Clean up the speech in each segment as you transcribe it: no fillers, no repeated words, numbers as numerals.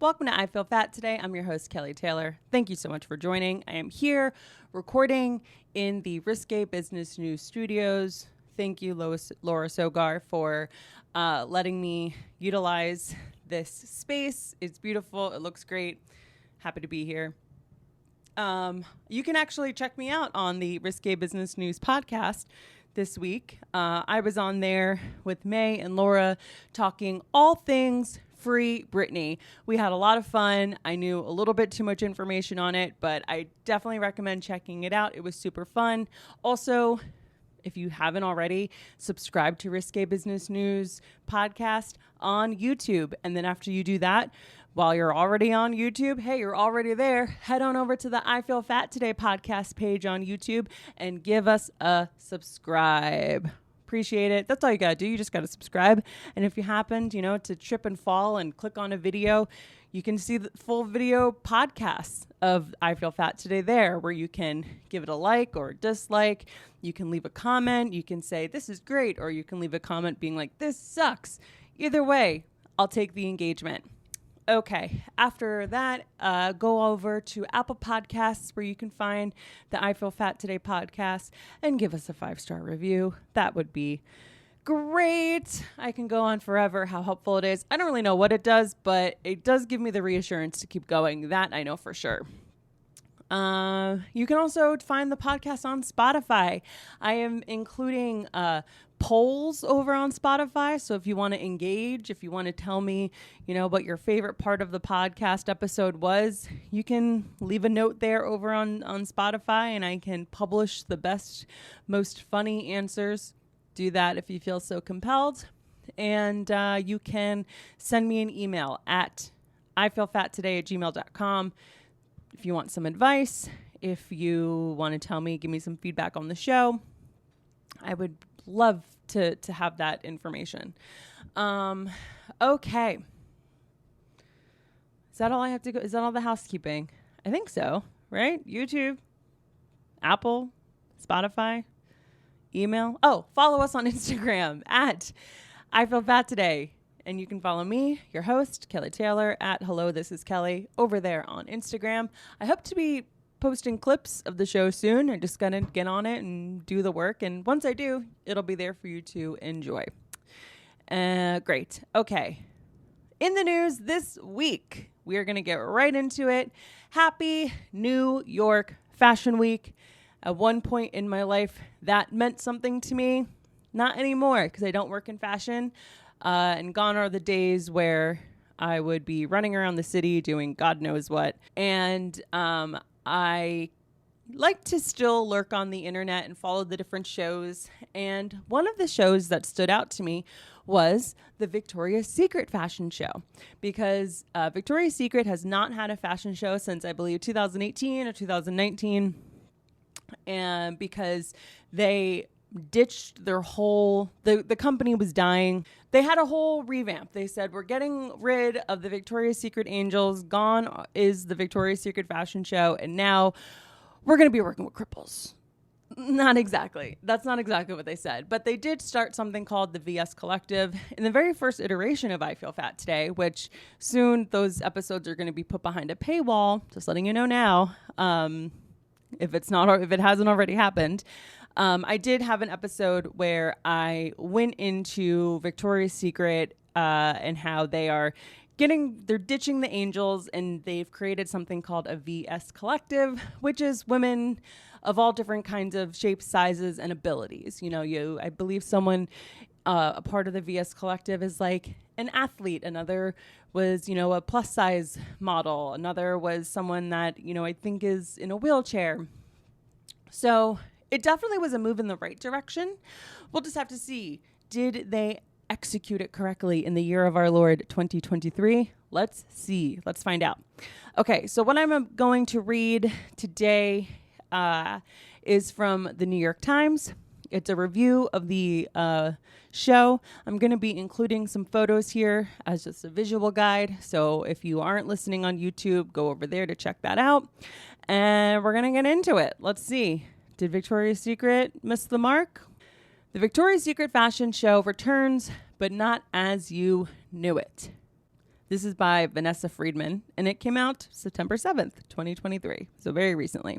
Welcome to I Feel Fat Today. I'm your host, Kelly Taylor. Thank you so much for joining. I am here recording in the Risque Business News studios. Thank you, Laura Sogar, for letting me utilize this space. It's beautiful. It looks great. Happy to be here. You can actually check me out on the Risque Business News podcast this week. I was on there with May and Laura talking all things Free Britney. We had a lot of fun. I knew a little bit too much information on it, but I definitely recommend checking it out. It was super fun. Also, if you haven't already, subscribe to Risque Business News podcast on YouTube. And then after you do that, while you're already on YouTube, hey, you're already there, head on over to the I Feel Fat Today podcast page on YouTube and give us a subscribe. Appreciate it. That's all you gotta do. You just gotta subscribe. And if you happened, to trip and fall and click on a video, you can see the full video podcasts of I Feel Fat Today there, where you can give it a like or a dislike. You can leave a comment. You can say, this is great. Or you can leave a comment being like, this sucks. Either way, I'll take the engagement. Okay, after that, go over to Apple Podcasts, where you can find the I Feel Fat Today podcast, and give us a 5-star review. That would be great. I can go on forever how helpful it is. I don't really know what it does, but it does give me the reassurance to keep going. That I know for sure. You can also find the podcast on Spotify. I am including polls over on Spotify. So if you want to engage, if you want to tell me, what your favorite part of the podcast episode was, you can leave a note there over on Spotify, and I can publish the best, most funny answers. Do that if you feel so compelled. And you can send me an email at ifeelfattoday@gmail.com. If you want some advice, if you want to tell me, give me some feedback on the show, I would love to have that information. Okay. Is that all I have to go? Is that all the housekeeping? I think so, right? YouTube, Apple, Spotify, email. Oh, follow us on Instagram at I Feel Fat Today. And you can follow me, your host, Kelly Taylor, at Hello, This is Kelly, over there on Instagram. I hope to be posting clips of the show soon. I just got to get on it and do the work. And once I do, it'll be there for you to enjoy. Great. Okay. In the news this week, we are going to get right into it. Happy New York Fashion Week. At one point in my life, that meant something to me. Not anymore, because I don't work in fashion. And gone are the days where I would be running around the city doing God knows what. And I like to still lurk on the internet and follow the different shows. And one of the shows that stood out to me was the Victoria's Secret fashion show, because Victoria's Secret has not had a fashion show since, I believe, 2018 or 2019. And because they ditched their whole, the company was dying. They had a whole revamp. They said, we're getting rid of the Victoria's Secret Angels. Gone is the Victoria's Secret fashion show. And now we're going to be working with cripples. Not exactly. That's not exactly what they said. But they did start something called the VS Collective in the very first iteration of I Feel Fat Today, which soon those episodes are going to be put behind a paywall. Just letting you know now, if it hasn't already happened. I did have an episode where I went into Victoria's Secret and how they're ditching the angels, and they've created something called a VS Collective, which is women of all different kinds of shapes, sizes, and abilities. I believe someone, a part of the VS Collective is like an athlete. Another was, a plus size model. Another was someone that, I think is in a wheelchair. So it definitely was a move in the right direction. We'll just have to see. Did they execute it correctly in the year of our Lord 2023? Let's see. Let's find out. Okay, so what I'm going to read today is from the New York Times. It's a review of the show. I'm going to be including some photos here as just a visual guide. So if you aren't listening on YouTube, go over there to check that out. And we're going to get into it. Let's see. Did Victoria's Secret miss the mark? The Victoria's Secret fashion show returns, but not as you knew it. The This is by Vanessa Friedman, and it came out September 7th, 2023, so very recently.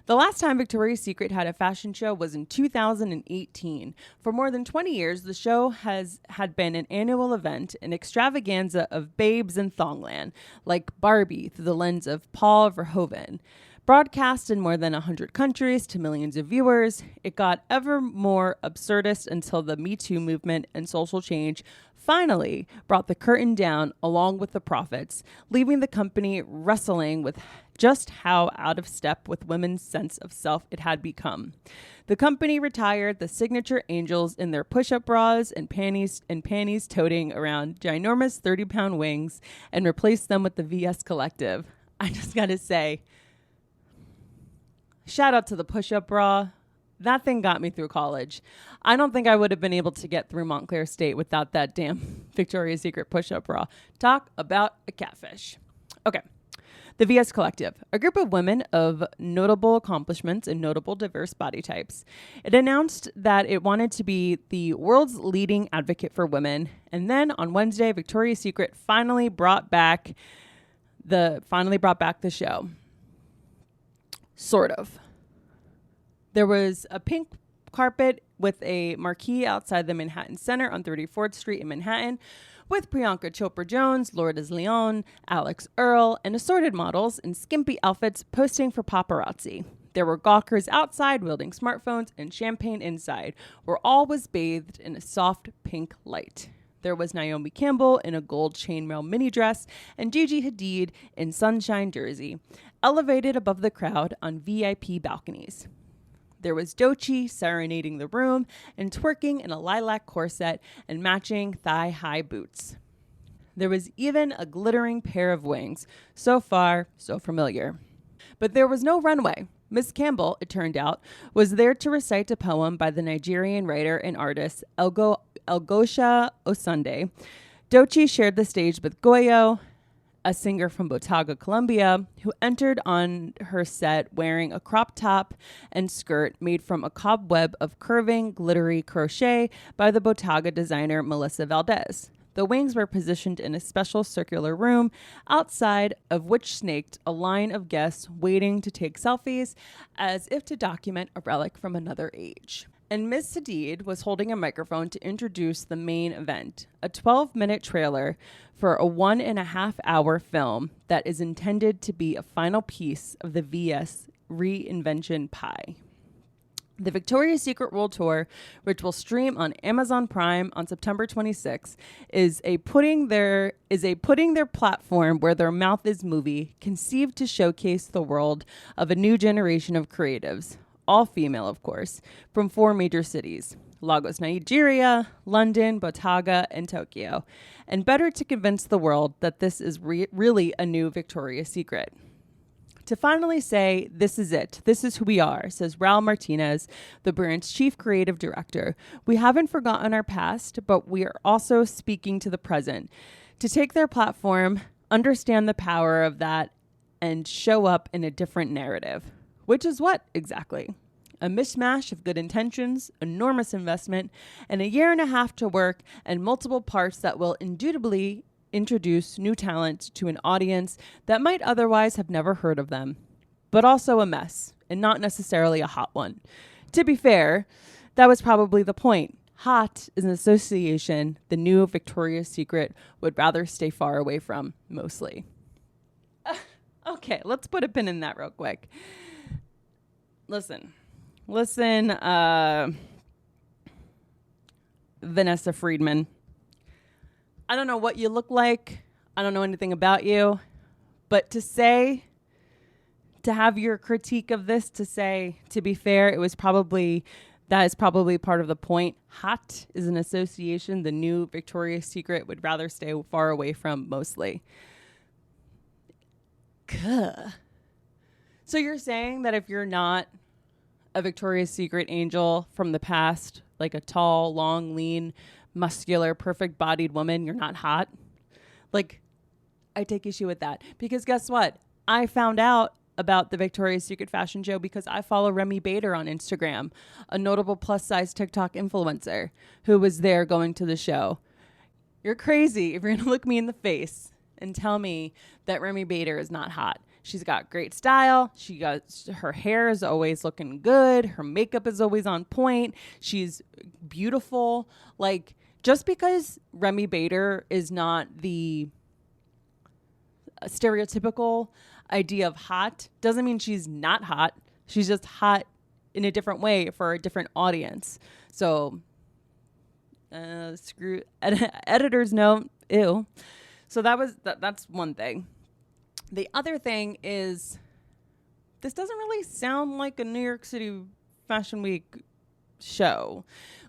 The last time Victoria's Secret had a fashion show was in 2018. For more than 20 years, the show had been an annual event, an extravaganza of babes in Thongland, like Barbie through the lens of Paul Verhoeven. Broadcast in more than 100 countries to millions of viewers, it got ever more absurdist until the Me Too movement and social change finally brought the curtain down along with the profits, leaving the company wrestling with just how out of step with women's sense of self it had become. The company retired the signature angels in their push-up bras and panties toting around ginormous 30-pound wings and replaced them with the VS Collective. I just gotta say, shout out to the push-up bra. That thing got me through college. I don't think I would have been able to get through Montclair State without that damn Victoria's Secret push-up bra. Talk about a catfish. Okay. The VS Collective, a group of women of notable accomplishments and notable diverse body types. It announced that it wanted to be the world's leading advocate for women. And then on Wednesday, Victoria's Secret finally brought back the show. Sort of. There was a pink carpet with a marquee outside the Manhattan Center on 34th Street in Manhattan with Priyanka Chopra Jones, Lourdes Leon, Alex Earle, and assorted models in skimpy outfits posting for paparazzi. There were gawkers outside wielding smartphones and champagne inside, where all was bathed in a soft pink light. There was Naomi Campbell in a gold chainmail mini dress and Gigi Hadid in sunshine jersey, elevated above the crowd on VIP balconies. There was Doechii serenading the room and twerking in a lilac corset and matching thigh-high boots. There was even a glittering pair of wings. So far, so familiar. But there was no runway. Miss Campbell, it turned out, was there to recite a poem by the Nigerian writer and artist Elgosha Osunde. Doechii shared the stage with Goyo, a singer from Botaga, Colombia, who entered on her set wearing a crop top and skirt made from a cobweb of curving, glittery crochet by the Botaga designer Melissa Valdez. The wings were positioned in a special circular room, outside of which snaked a line of guests waiting to take selfies, as if to document a relic from another age. And Ms. Hadid was holding a microphone to introduce the main event, a 12-minute trailer for a 1.5-hour film that is intended to be a final piece of the VS reinvention pie. The Victoria's Secret World Tour, which will stream on Amazon Prime on September 26th, is a putting their platform where their mouth is movie, conceived to showcase the world of a new generation of creatives, all female, of course, from 4 major cities: Lagos, Nigeria, London, Botaga, and Tokyo, and better to convince the world that this is really a new Victoria's Secret. To finally say, this is it, this is who we are, says Raul Martinez, the brand's chief creative director. We haven't forgotten our past, but we are also speaking to the present. To take their platform, understand the power of that, and show up in a different narrative. Which is what exactly? A mishmash of good intentions, enormous investment, and a 1.5 years to work, and multiple parts that will indubitably introduce new talent to an audience that might otherwise have never heard of them. But also a mess, and not necessarily a hot one. To be fair, that was probably the point. Hot is an association the new Victoria's Secret would rather stay far away from, mostly. Okay, let's put a pin in that real quick. Listen, Vanessa Friedman. I don't know what you look like. I don't know anything about you. But to have your critique of this, to be fair, that is probably part of the point. Hot is an association the new Victoria's Secret would rather stay far away from, mostly. Gah. So you're saying that if you're not a Victoria's Secret angel from the past, like a tall, long, lean, muscular, perfect-bodied woman, you're not hot? Like, I take issue with that. Because guess what? I found out about the Victoria's Secret fashion show because I follow Remy Bader on Instagram, a notable plus-size TikTok influencer who was there going to the show. You're crazy if you're going to look me in the face and tell me that Remy Bader is not hot. She's got great style. Her hair is always looking good. Her makeup is always on point. She's beautiful. Like, just because Remy Bader is not the stereotypical idea of hot doesn't mean she's not hot. She's just hot in a different way for a different audience. So, screw editor's note. Ew. So that's one thing. The other thing is, this doesn't really sound like a New York City Fashion Week show.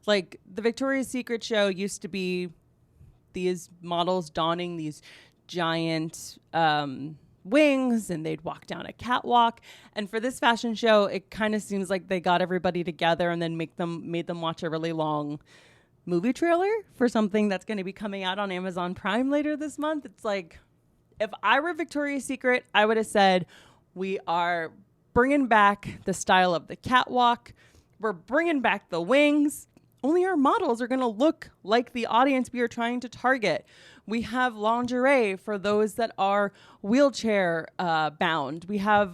Like, the Victoria's Secret show used to be these models donning these giant wings, and they'd walk down a catwalk. And for this fashion show, it kind of seems like they got everybody together and then made them watch a really long movie trailer for something that's going to be coming out on Amazon Prime later this month. It's like, if I were Victoria's Secret, I would have said, we are bringing back the style of the catwalk. We're bringing back the wings. Only our models are going to look like the audience we are trying to target. We have lingerie for those that are wheelchair bound. We have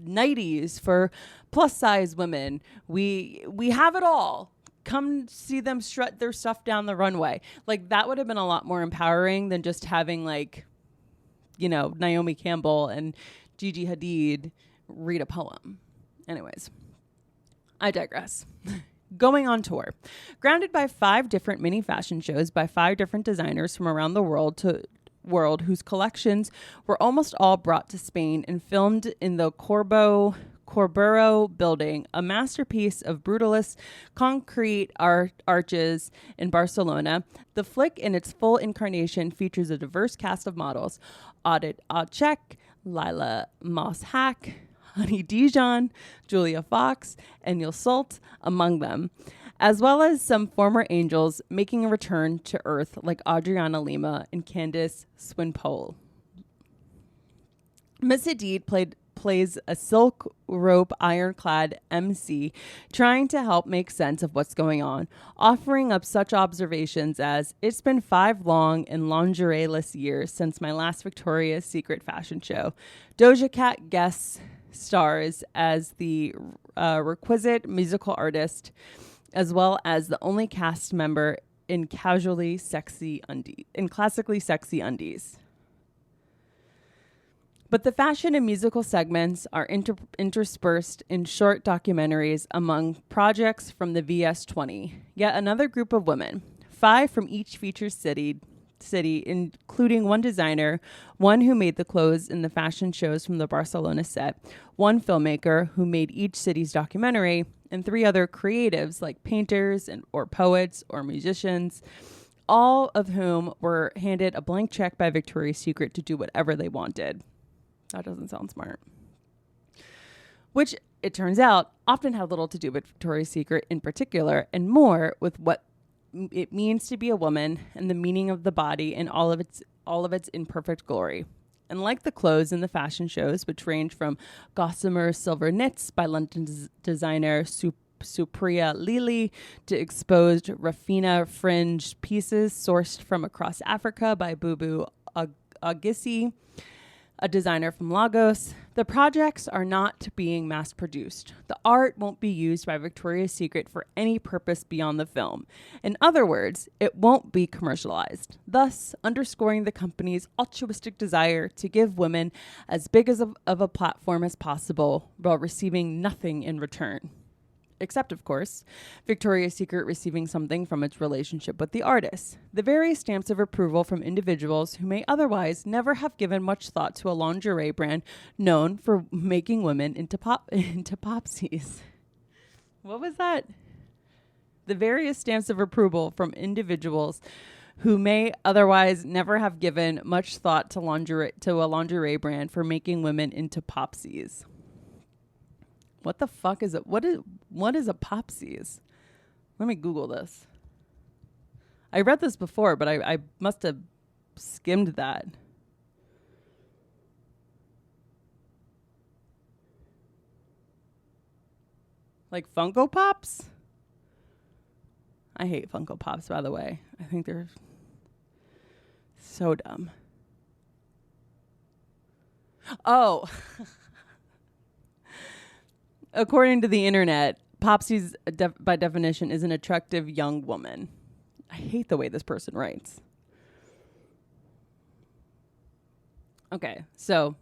nighties for plus size women. We have it all. Come see them strut their stuff down the runway. Like, that would have been a lot more empowering than just having, like, you know, Naomi Campbell and Gigi Hadid read a poem. Anyways, I digress. Going on tour. Grounded by 5 different mini fashion shows by 5 different designers from around the world whose collections were almost all brought to Spain and filmed in the Corbero building, a masterpiece of brutalist concrete arches in Barcelona. The flick in its full incarnation features a diverse cast of models: Audit Acek, Lila Moss-Hack, Honey Dijon, Julia Fox, and Neil Salt among them, as well as some former angels making a return to Earth like Adriana Lima and Candice Swinpole. Miss Hadid plays a silk rope ironclad MC trying to help make sense of what's going on, offering up such observations as, "It's been 5 long and lingerie-less years since my last Victoria's Secret fashion show." Doja Cat guest stars as the requisite musical artist, as well as the only cast member in classically sexy undies. But the fashion and musical segments are interspersed in short documentaries among projects from the VS20. Yet another group of women, 5 from each featured city, including one designer, one who made the clothes in the fashion shows from the Barcelona set, one filmmaker who made each city's documentary, and 3 other creatives like painters or poets or musicians, all of whom were handed a blank check by Victoria's Secret to do whatever they wanted. That doesn't sound smart. Which, it turns out, often had little to do with Victoria's Secret in particular, and more with what it means to be a woman and the meaning of the body in all of its imperfect glory. And like the clothes in the fashion shows, which range from gossamer silver knits by London designer Supriya Lili to exposed raffina fringe pieces sourced from across Africa by Bubu Agissi, a designer from Lagos, the projects are not being mass-produced. The art won't be used by Victoria's Secret for any purpose beyond the film. In other words, it won't be commercialized, thus underscoring the company's altruistic desire to give women as big of a platform as possible while receiving nothing in return. Except, of course, Victoria's Secret receiving something from its relationship with the artist. The various stamps of approval from individuals who may otherwise never have given much thought to a lingerie brand known for making women into popsies. What was that? The various stamps of approval from individuals who may otherwise never have given much thought to a lingerie brand for making women into popsies. What the fuck is it? What is a popsies? Let me Google this. I read this before, but I must have skimmed that. Like Funko Pops? I hate Funko Pops, by the way. I think they're so dumb. Oh, according to the internet, Popsies, by definition, is an attractive young woman. I hate the way this person writes. Okay, so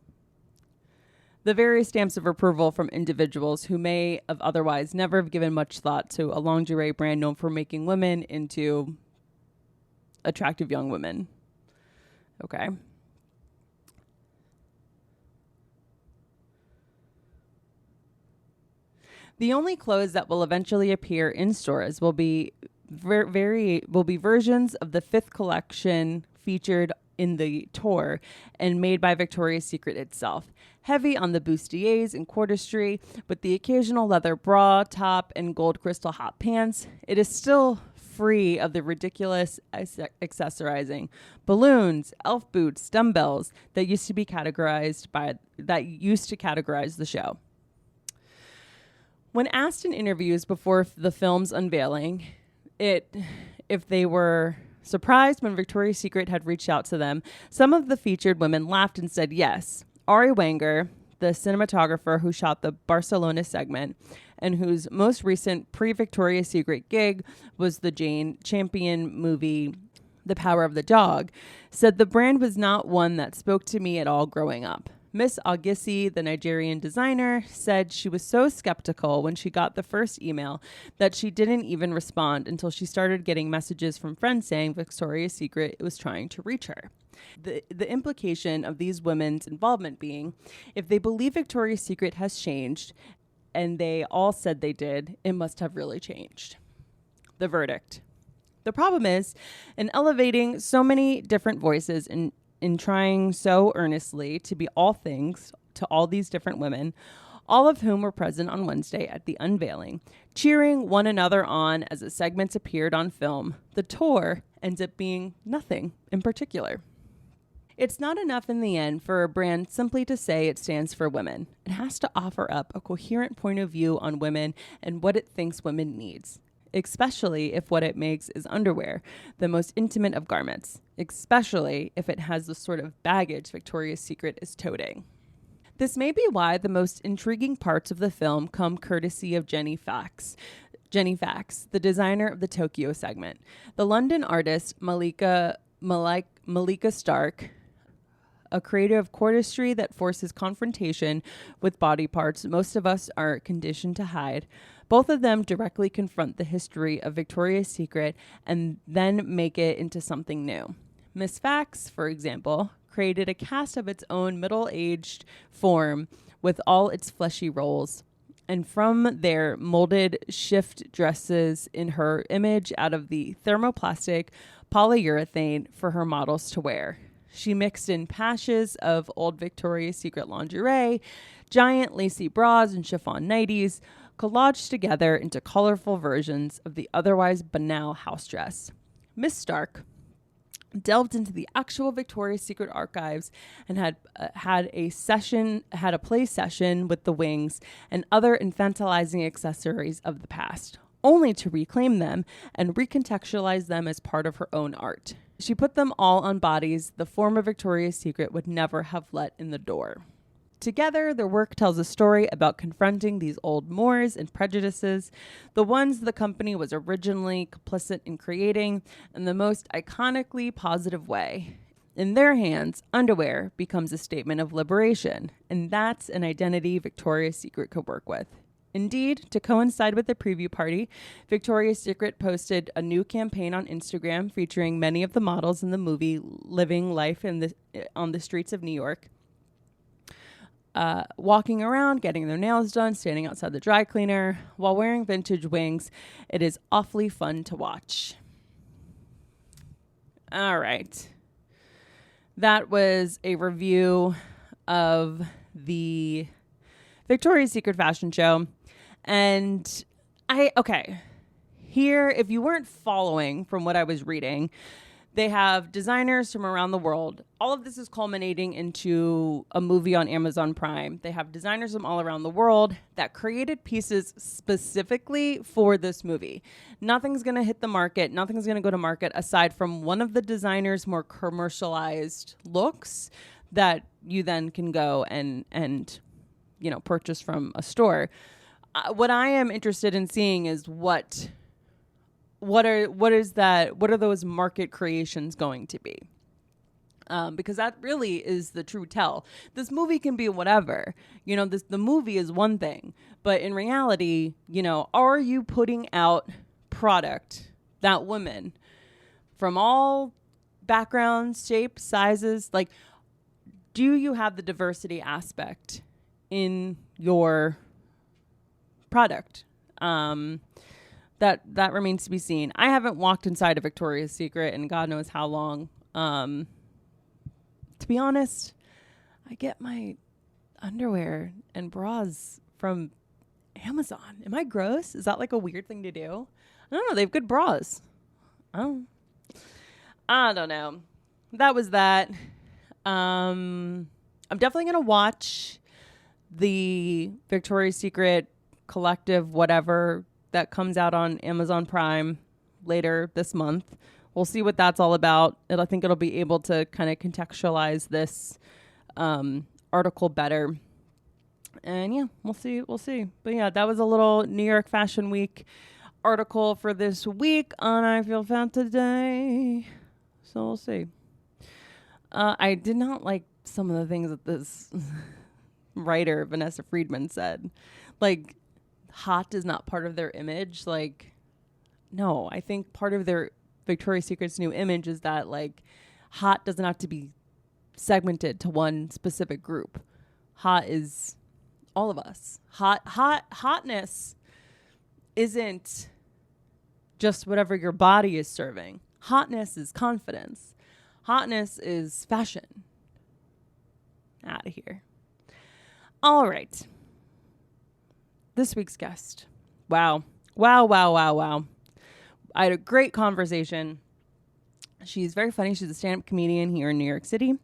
the various stamps of approval from individuals who may have otherwise never have given much thought to a lingerie brand known for making women into attractive young women. Okay. The only clothes that will eventually appear in stores will be versions of the fifth collection featured in the tour and made by Victoria's Secret itself. Heavy on the bustiers and cordistry, with the occasional leather bra, top, and gold crystal hot pants, it is still free of the ridiculous accessorizing, balloons, elf boots, dumbbells that used to categorize the show. When asked in interviews before the film's unveiling, if they were surprised when Victoria's Secret had reached out to them, some of the featured women laughed and said yes. Ari Wenger, the cinematographer who shot the Barcelona segment and whose most recent pre-Victoria's Secret gig was the Jane Champion movie The Power of the Dog, said the brand was not one that spoke to me at all growing up. Miss Augisi, the Nigerian designer, said she was so skeptical when she got the first email that she didn't even respond until she started getting messages from friends saying Victoria's Secret was trying to reach her. The implication of these women's involvement being, if they believe Victoria's Secret has changed, and they all said they did, it must have really changed. The verdict. The problem is, in elevating so many different voices in trying so earnestly to be all things to all these different women, all of whom were present on Wednesday at the unveiling, cheering one another on as the segments appeared on film, the tour ends up being nothing in particular. It's not enough in the end for a brand simply to say it stands for women. It has to offer up a coherent point of view on women and what it thinks women needs, especially if what it makes is underwear, the most intimate of garments, especially if it has the sort of baggage Victoria's Secret is toting. This may be why the most intriguing parts of the film come courtesy of Jenny Fax, the designer of the Tokyo segment. The London artist Malika Stark, a creative cordistry that forces confrontation with body parts most of us are conditioned to hide. Both of them directly confront the history of Victoria's Secret and then make it into something new. Miss Fax, for example, created a cast of its own middle-aged form with all its fleshy rolls, and from there molded shift dresses in her image out of the thermoplastic polyurethane for her models to wear. She mixed in patches of old Victoria's Secret lingerie, giant lacy bras and chiffon nighties, collaged together into colorful versions of the otherwise banal house dress. Miss Stark delved into the actual Victoria's Secret archives and had a play session with the wings and other infantilizing accessories of the past, only to reclaim them and recontextualize them as part of her own art. She put them all on bodies the former Victoria's Secret would never have let in the door. Together, their work tells a story about confronting these old mores and prejudices, the ones the company was originally complicit in creating, in the most iconically positive way. In their hands, underwear becomes a statement of liberation, and that's an identity Victoria's Secret could work with. Indeed, to coincide with the preview party, Victoria's Secret posted a new campaign on Instagram featuring many of the models in the movie living life on the streets of New York. Walking around, getting their nails done, standing outside the dry cleaner, while wearing vintage wings. It is awfully fun to watch. All right. That was a review of the Victoria's Secret fashion show. And here, if you weren't following from what I was reading, They have designers from around the world. All of this is culminating into a movie on Amazon Prime. They have designers from all around the world that created pieces specifically for this movie. Nothing's going to hit the market. Nothing's going to go to market aside from one of the designers' more commercialized looks that you then can go and purchase from a store. What I am interested in seeing is what are those market creations going to be? Because that really is the true tell. This movie can be whatever. The movie is one thing, but in reality, are you putting out product that women from all backgrounds, shapes, sizes, like, do you have the diversity aspect in your product? That remains to be seen. I haven't walked inside a Victoria's Secret in God knows how long. To be honest, I get my underwear and bras from Amazon. Am I gross? Is that like a weird thing to do? I don't know. They have good bras. I don't know. That was that. I'm definitely going to watch the Victoria's Secret collective, whatever, that comes out on Amazon Prime later this month. We'll see what that's all about. I think it'll be able to kind of contextualize this article better. And yeah, we'll see. But yeah, that was a little New York Fashion Week article for this week on I Feel Fat Today. So we'll see. I did not like some of the things that this writer, Vanessa Friedman, said. Like, hot is not part of their image. Like, no, I think part of their Victoria's Secret's new image is that, like, hot doesn't have to be segmented to one specific group. Hot is all of us. Hotness isn't just whatever your body is serving. Hotness is confidence. Hotness is fashion. Out of here. All right. This week's guest. Wow. I had a great conversation. She's very funny. She's a stand-up comedian here in New York City.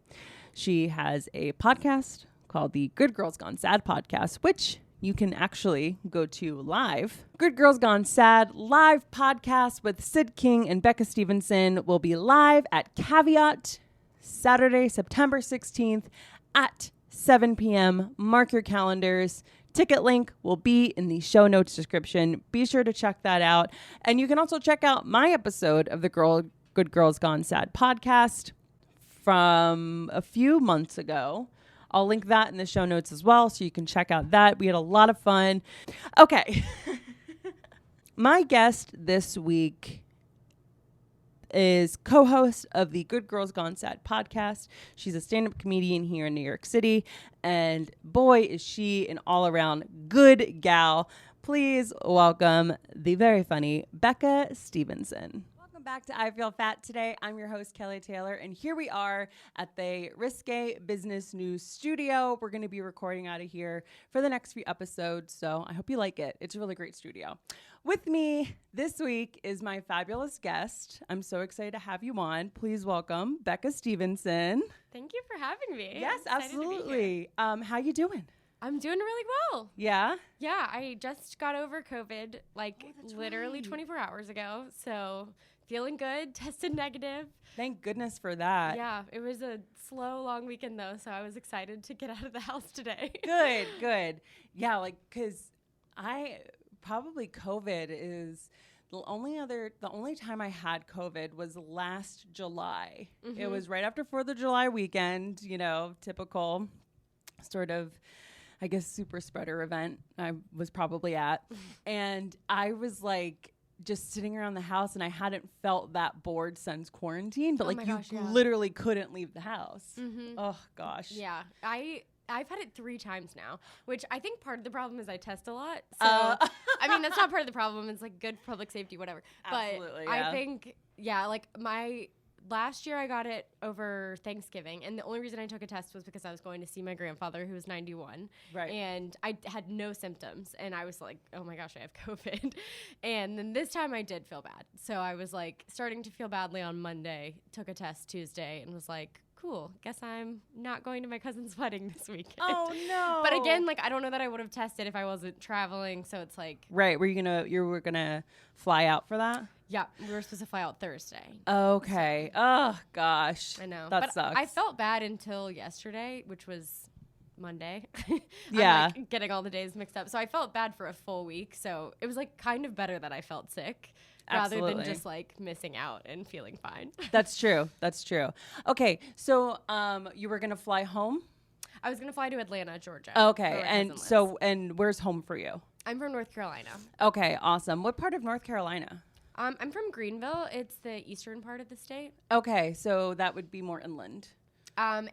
She has a podcast called the Good Girls Gone Sad podcast, which you can actually go to live. Good Girls Gone Sad live podcast with Sid King and Becca Stephenson will be live at Caveat Saturday, September 16th at 7 p.m. Mark your calendars. Ticket link will be in the show notes description. Be sure to check that out. And you can also check out my episode of the Good Girls Gone Sad podcast from a few months ago. I'll link that in the show notes as well, so you can check out that. We had a lot of fun. Okay. My guest this week is co-host of the Good Girls Gone Sad podcast. She's a stand-up comedian here in New York City, and boy, is she an all-around good gal. Please welcome the very funny Becca Stephenson. Welcome back to I Feel Fat Today. I'm your host, Kelly Taylor, and here we are at the Risque Business News studio. We're going to be recording out of here for the next few episodes, so I hope you like it. It's a really great studio. With me this week is my fabulous guest. I'm so excited to have you on. Please welcome Becca Stephenson. Thank you for having me. Yes, absolutely. How you doing? I'm doing really well. Yeah? Yeah, I just got over COVID literally 24 hours ago. So feeling good, tested negative. Thank goodness for that. Yeah, it was a slow, long weekend though. So I was excited to get out of the house today. Good. Yeah, because probably COVID is the only time I had COVID was last July. Mm-hmm. It was right after 4th of July weekend, typical sort of, I guess, super spreader event I was probably at. And I was like just sitting around the house, and I hadn't felt that bored since quarantine, but literally couldn't leave the house. Mm-hmm. Oh gosh. Yeah. I've had it 3 times now, which I think part of the problem is I test a lot. So, I mean, that's not part of the problem. It's like good public safety, whatever. Absolutely, but I think, last year I got it over Thanksgiving, and the only reason I took a test was because I was going to see my grandfather, who was 91. Right. And I had no symptoms, and I was like, oh my gosh, I have COVID. And then this time I did feel bad. So I was like starting to feel badly on Monday, took a test Tuesday, and was like, cool, guess I'm not going to my cousin's wedding this weekend. Oh no. But again, like, I don't know that I would have tested if I wasn't traveling, so it's like. Right. You were gonna fly out for that? Yeah, we were supposed to fly out Thursday. Okay. Oh gosh. I know. That sucks. I felt bad until yesterday, which was Monday. Yeah. I'm like getting all the days mixed up. So I felt bad for a full week. So it was like kind of better that I felt sick rather Absolutely. than just like missing out and feeling fine. That's true. That's true. Okay. So you were gonna fly home? I was going to fly to Atlanta, Georgia. Okay. And where's home for you? I'm from North Carolina. Okay, awesome. What part of North Carolina? I'm from Greenville. It's the eastern part of the state. Okay, so that would be more inland.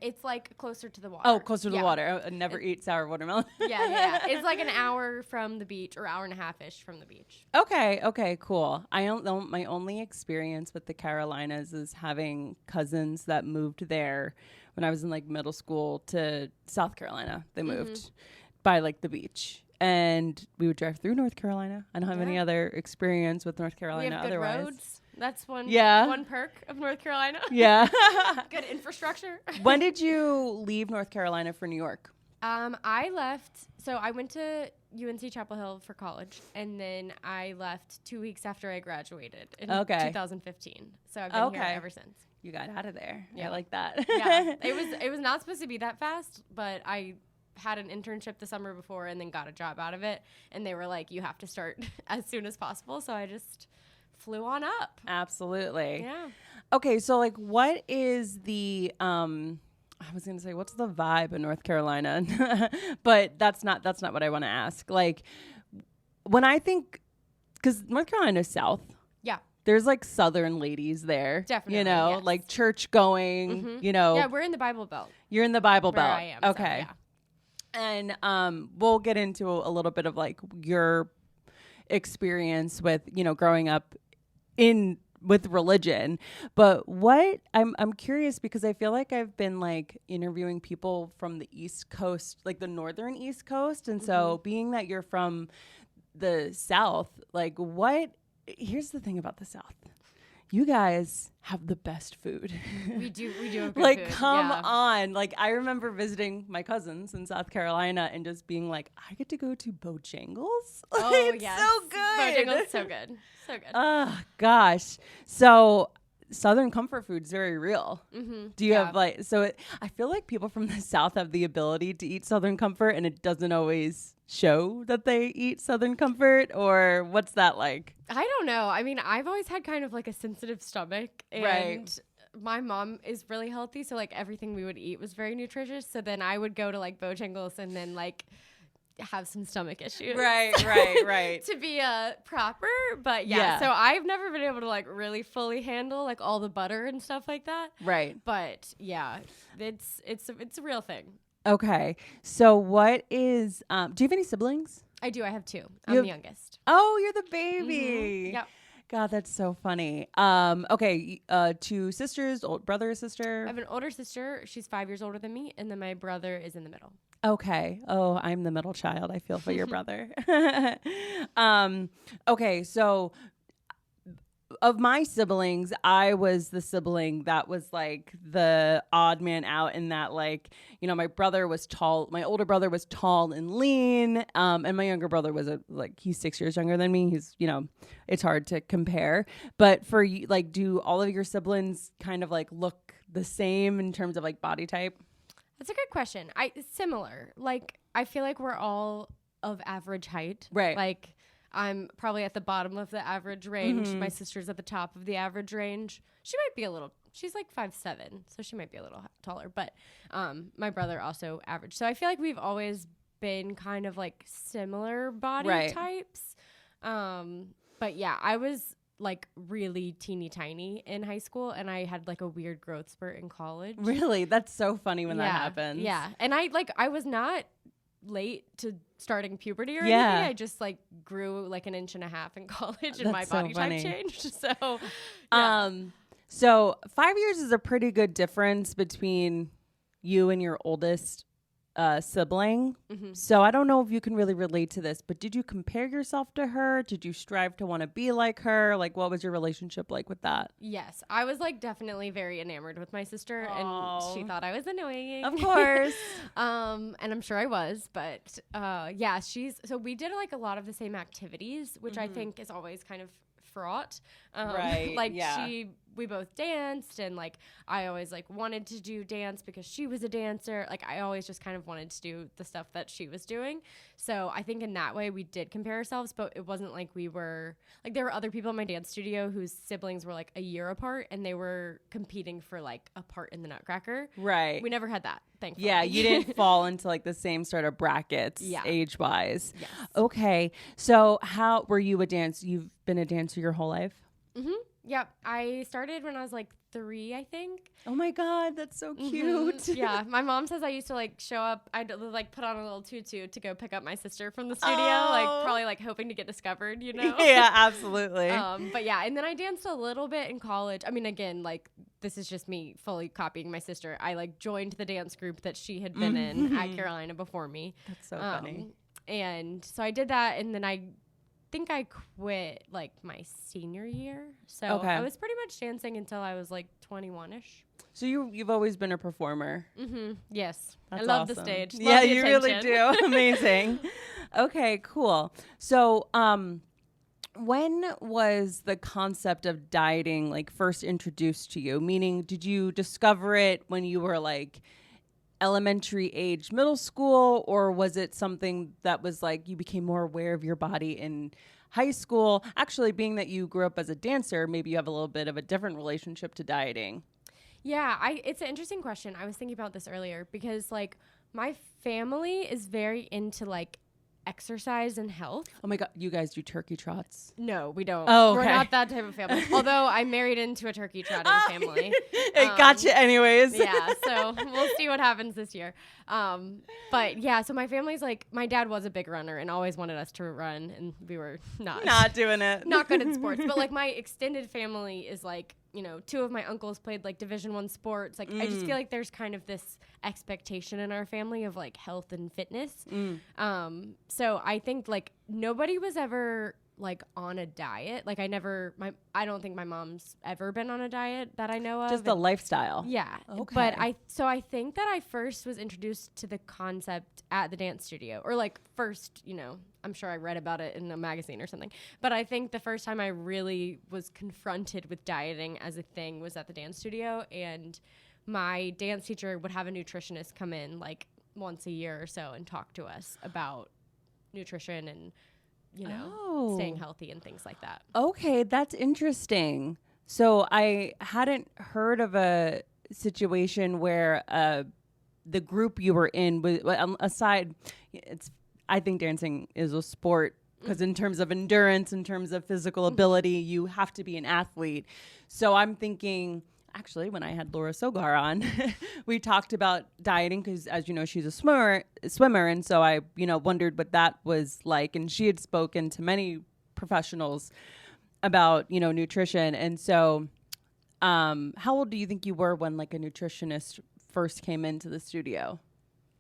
It's like closer to the water. Oh, closer to the water. I never eat sour watermelon. Yeah. It's like an hour from the beach, or hour and a half-ish from the beach. Okay, cool. I don't know. My only experience with the Carolinas is having cousins that moved there when I was in like middle school to South Carolina. They moved by like the beach. And we would drive through North Carolina. I don't have any other experience with North Carolina we have good otherwise. roads. That's one perk of North Carolina. Yeah. Good infrastructure. When did you leave North Carolina for New York? I left. So I went to UNC Chapel Hill for college, and then I left 2 weeks after I graduated in 2015. So I've been here ever since. You got out of there. Yeah. I like that. Yeah. It was not supposed to be that fast, but I had an internship the summer before and then got a job out of it, and they were like, you have to start as soon as possible. So I just flew on up. Absolutely. Yeah. Okay, so like what is the I was going to say what's the vibe in North Carolina? But that's not what I want to ask. Like when I think, cuz North Carolina is south. Yeah. There's like southern ladies there. Definitely. You know, yes. like church going, you know. Yeah, we're in the Bible Belt. You're in the Bible Where Belt. I am. Okay. So, yeah. And we'll get into a little bit of like your experience with, you know, growing up with religion. But what I'm curious, because I feel like I've been like interviewing people from the East Coast, like the northern East Coast. And so being that you're from the South, like here's the thing about the South. You guys have the best food. We do have good like, food. come on. Like, I remember visiting my cousins in South Carolina and just being like, I get to go to Bojangles? Oh, it's yes. so good. Bojangles, so good. So good. Oh, gosh. So Southern comfort food is very real. Do you have like, I feel like people from the South have the ability to eat Southern comfort, and it doesn't always show that they eat Southern comfort, or what's that like? I don't know. I mean, I've always had kind of like a sensitive stomach, and my mom is really healthy, so like everything we would eat was very nutritious. So then I would go to like Bojangles and then like have some stomach issues. Right. To be proper. But yeah, so I've never been able to like really fully handle like all the butter and stuff like that. Right. But yeah, it's a real thing. Okay. So what is, do you have any siblings? I do. I have two. I'm the youngest. Oh, you're the baby. Yep. God, that's so funny. Okay. Two sisters, brother or sister? I have an older sister. She's 5 years older than me. And then my brother is in the middle. Okay. Oh, I'm the middle child. I feel for your brother. Okay. So of my siblings, I was the sibling that was like the odd man out, in that, like, you know, my brother was tall. My older brother was tall and lean. And my younger brother was he's 6 years younger than me. He's, you know, it's hard to compare. But for you, like, do all of your siblings kind of like look the same in terms of like body type? That's a good question. Similar. Like, I feel like we're all of average height. Right. Like, I'm probably at the bottom of the average range. My sister's at the top of the average range. She might be she's like 5'7", so she might be a little taller. But my brother also average. So I feel like we've always been kind of like similar body types. But yeah, I was like really teeny tiny in high school, and I had like a weird growth spurt in college. Really? That's so funny when that happens. Yeah. And I was not late to starting puberty or anything. I just like grew like an inch and a half in college, and my body type changed. So So 5 years is a pretty good difference between you and your oldest sibling. Mm-hmm. So I don't know if you can really relate to this, but did you compare yourself to her? Did you strive to want to be like her? Like, what was your relationship like with that? Yes, I was like definitely very enamored with my sister, and she thought I was annoying. Of course. And I'm sure I was, but yeah, so we did like a lot of the same activities, which I think is always kind of fraught. Right. Like yeah. we both danced, and like I always like wanted to do dance because she was a dancer. Like I always just kind of wanted to do the stuff that she was doing. So I think in that way we did compare ourselves, but it wasn't like we were like, there were other people in my dance studio whose siblings were like a year apart and they were competing for like a part in the Nutcracker. Right. We never had that, thankfully. Yeah, you didn't fall into like the same sort of brackets age wise. Yes. Okay. So how were you you've been a dancer your whole life? Mm-hmm. Yep. I started when I was like 3, I think. Oh my God, that's so cute. Mm-hmm. Yeah. My mom says I used to like show up. I'd like put on a little tutu to go pick up my sister from the studio, like probably like hoping to get discovered, you know? Yeah, absolutely. But yeah. And then I danced a little bit in college. I mean, again, like this is just me fully copying my sister. I like joined the dance group that she had been in at Carolina before me. That's so funny. And so I did that. And then I think I quit like my senior year. So I was pretty much dancing until I was like 21-ish. So you've always been a performer. Mm-hmm. Yes. That's I love awesome. the stage. Yeah, Love the you really attention. do. Amazing. Okay, cool. So when was the concept of dieting like first introduced to you? Meaning, did you discover it when you were like elementary age, middle school, or was it something that was like you became more aware of your body in high school? Actually, being that you grew up as a dancer, maybe you have a little bit of a different relationship to dieting. Yeah, it's an interesting question. I was thinking about this earlier because like my family is very into like exercise and health. Oh my God, you guys do turkey trots? No, we don't. Oh, okay. We're not that type of family. Although I married into a turkey trotting family. It got you anyways. Yeah, so we'll see what happens this year. But yeah, so my family's like, my dad was a big runner and always wanted us to run, and we were not doing it. Not good at sports. But like my extended family is like, you know, 2 of my uncles played like Division I sports. Like I just feel like there's kind of this expectation in our family of like health and fitness. So I think like nobody was ever like on a diet. Like I don't think my mom's ever been on a diet that I know of. Just a lifestyle. Yeah. Okay. But I think that I first was introduced to the concept at the dance studio, or like first, you know, I'm sure I read about it in a magazine or something. But I think the first time I really was confronted with dieting as a thing was at the dance studio, and my dance teacher would have a nutritionist come in like once a year or so and talk to us about nutrition and, you know, staying healthy and things like that. Okay, that's interesting. So I hadn't heard of a situation where the group you were in was aside. I think dancing is a sport because in terms of endurance, in terms of physical ability, you have to be an athlete. So I'm thinking, actually, when I had Laura Sogar on, we talked about dieting because, as you know, she's a swimmer. And so I, you know, wondered what that was like. And she had spoken to many professionals about, you know, nutrition. And so how old do you think you were when like a nutritionist first came into the studio?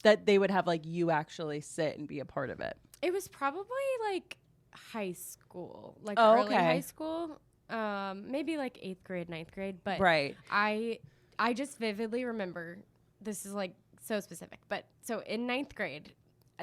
That they would have like you actually sit and be a part of it? It was probably like high school, like early high school, maybe like 8th grade, 9th grade. But right. I just vividly remember, this is like so specific, but so in 9th grade,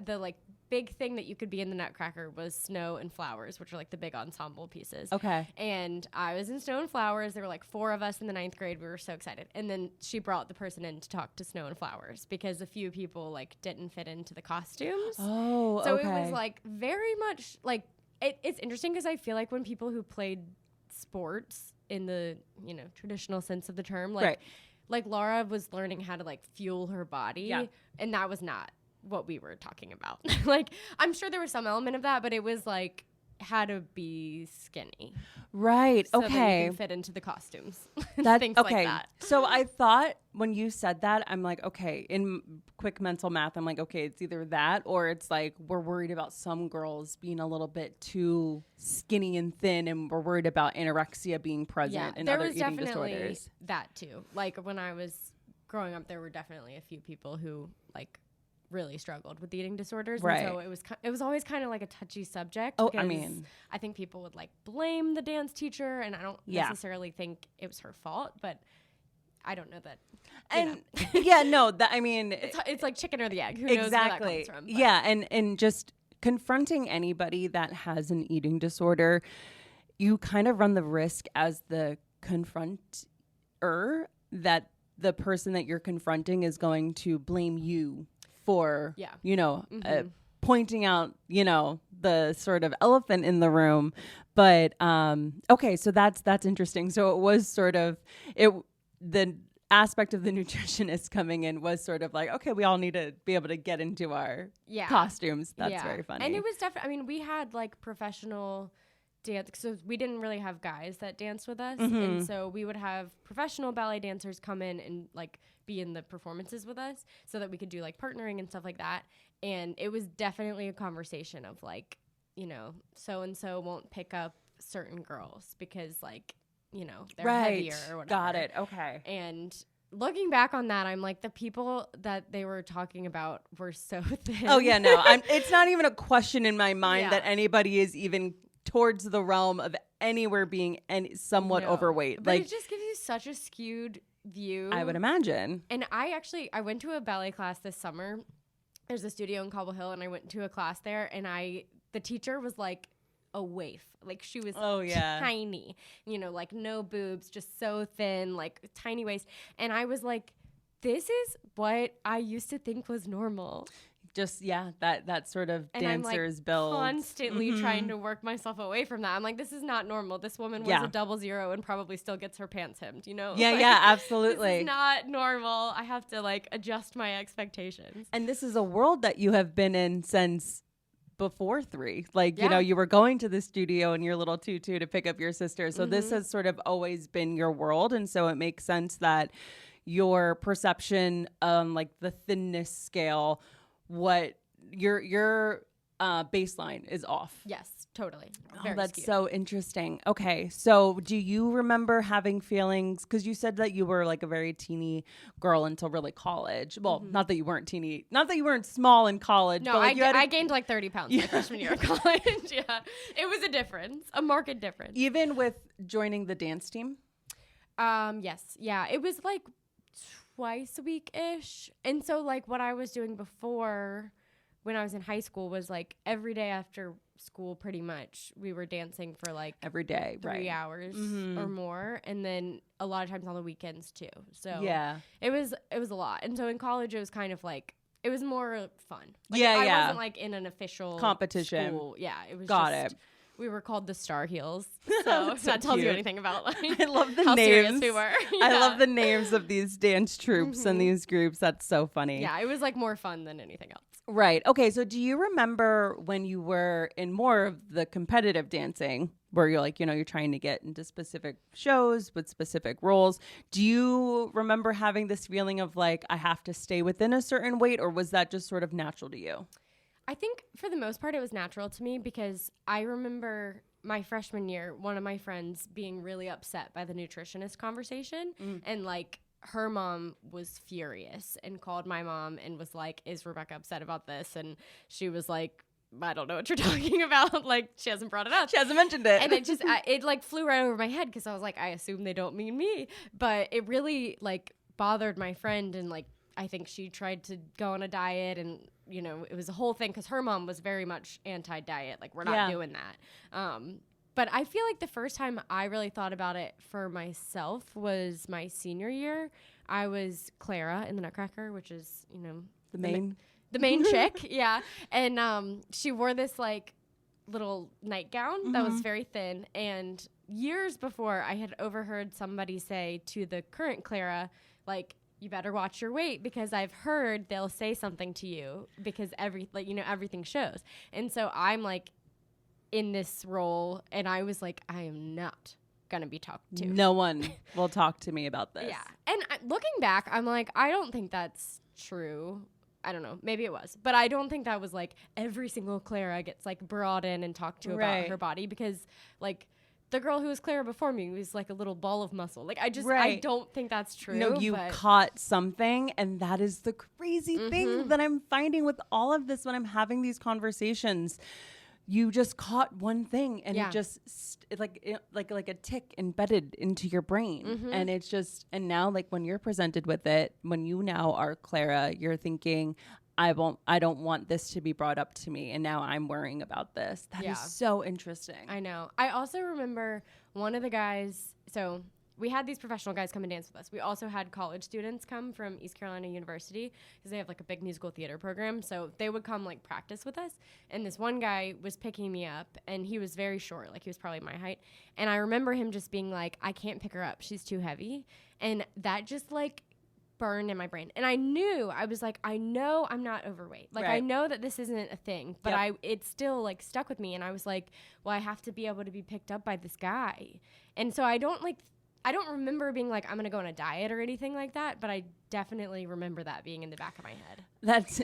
the like big thing that you could be in the Nutcracker was Snow and Flowers, which are like the big ensemble pieces. Okay. And I was in Snow and Flowers. There were like 4 of us in the 9th grade. We were so excited. And then she brought the person in to talk to Snow and Flowers because a few people like didn't fit into the costumes. Oh, so okay. So it was like very much like, it's interesting because I feel like when people who played sports in the, you know, traditional sense of the term, like, right. Like Laura was learning how to like fuel her body. Yeah. And that was not what we were talking about. Like, I'm sure there was some element of that, but it was like, how to be skinny. Right. So that you Okay. can fit into the costumes. That's Things okay. like that. So I thought when you said that, I'm like, okay, in quick mental math, I'm like, okay, it's either that or it's like we're worried about some girls being a little bit too skinny and thin, and we're worried about anorexia being present and other eating disorders. That too. Like when I was growing up, there were definitely a few people who like really struggled with eating disorders. Right. And so it was always kind of like a touchy subject. Oh, I mean, I think people would like blame the dance teacher, and I don't necessarily think it was her fault, but I don't know that. And yeah, no, that, I mean, it's like chicken or the egg. Who knows where that comes from? But. Yeah. And just confronting anybody that has an eating disorder, you kind of run the risk as the confronter that the person that you're confronting is going to blame you for, pointing out, the sort of elephant in the room. But, okay, so that's interesting. So it was sort of, the aspect of the nutritionist coming in was sort of like, okay, we all need to be able to get into our costumes. That's very funny. And it was definitely, I mean, we had like professional dance, so we didn't really have guys that danced with us. And so we would have professional ballet dancers come in and like be in the performances with us so that we could do like partnering and stuff like that. And it was definitely a conversation of like, so-and-so won't pick up certain girls because like, they're heavier or whatever. Got it. Okay. And looking back on that, I'm like, the people that they were talking about were so thin. Oh yeah, no, it's not even a question in my mind that anybody is even towards the realm of anywhere being somewhat overweight. But it just gives you such a skewed view. I would imagine. And I went to a ballet class this summer. There's a studio in Cobble Hill, and I went to a class there, and the teacher was like a waif. Like she was tiny, like no boobs, just so thin, like tiny waist. And I was like, this is what I used to think was normal. Just that sort of and dancer's I'm like build. Constantly trying to work myself away from that. I'm like, this is not normal. This woman wears a 00 and probably still gets her pants hemmed, Yeah, like, yeah, absolutely. This is not normal. I have to like adjust my expectations. And this is a world that you have been in since before 3. Like, you were going to the studio in your little tutu to pick up your sister. So this has sort of always been your world. And so it makes sense that your perception like the thinness scale, what your baseline is off. Yes, totally. Oh, that's skewed. So interesting. Okay, so do you remember having feelings? Because you said that you were like a very teeny girl until really college. Well, not that you weren't teeny, not that you weren't small in college. No, but like I gained like 30 pounds my freshman year of college. Yeah, it was a difference, a marked difference. Even with joining the dance team? Yes. Yeah, it was like twice a week-ish. And so like what I was doing before when I was in high school was like every day after school pretty much we were dancing for like every day, 3 hours or more, and then a lot of times on the weekends too. So it was a lot. And so in college it was kind of like it was more fun. Like, I wasn't like in an official competition. School. Yeah, it was Got it. We were called the Star Heels. So if that tells you anything about like I love the how names. serious we were. I love the names of these dance troops and these groups. That's so funny. Yeah, it was like more fun than anything else. Right. Okay. So do you remember when you were in more of the competitive dancing where you're like, you're trying to get into specific shows with specific roles? Do you remember having this feeling of like, I have to stay within a certain weight, or was that just sort of natural to you? I think for the most part it was natural to me because I remember my freshman year, one of my friends being really upset by the nutritionist conversation and like her mom was furious and called my mom and was like, is Rebecca upset about this? And she was like, I don't know what you're talking about. Like, she hasn't brought it up. She hasn't mentioned it. And it just, it like flew right over my head because I was like, I assume they don't mean me. But it really like bothered my friend. And like, I think she tried to go on a diet and, it was a whole thing because her mom was very much anti-diet. Like, we're not doing that. But I feel like the first time I really thought about it for myself was my senior year. I was Clara in the Nutcracker, which is, the main chick. Yeah. And she wore this like little nightgown that was very thin. And years before I had overheard somebody say to the current Clara, like, you better watch your weight because I've heard they'll say something to you because everything shows. And so I'm like, in this role, and I was like, I am not gonna be talked to. No one will talk to me about this. Yeah. And looking back, I'm like, I don't think that's true. I don't know. Maybe it was. But I don't think that was like every single Clara gets like brought in and talked to about her body, because like the girl who was Clara before me was like a little ball of muscle. Like I don't think that's true. No, you caught something, and that is the crazy thing that I'm finding with all of this when I'm having these conversations. You just caught one thing, and it just like a tick embedded into your brain, and it's just, and now like when you're presented with it, when you now are Clara, you're thinking, I don't want this to be brought up to me, and now I'm worrying about this. That is so interesting. I know. I also remember one of the guys. So we had these professional guys come and dance with us. We also had college students come from East Carolina University, because they have like a big musical theater program. So they would come like practice with us. And this one guy was picking me up, and he was very short. Like he was probably my height. And I remember him just being like, I can't pick her up. She's too heavy. And that just like burned in my brain. And I was like, I know I'm not overweight. Like I know that this isn't a thing, but it still like stuck with me. And I was like, well, I have to be able to be picked up by this guy. And so I don't remember being like, I'm going to go on a diet or anything like that, but I definitely remember that being in the back of my head.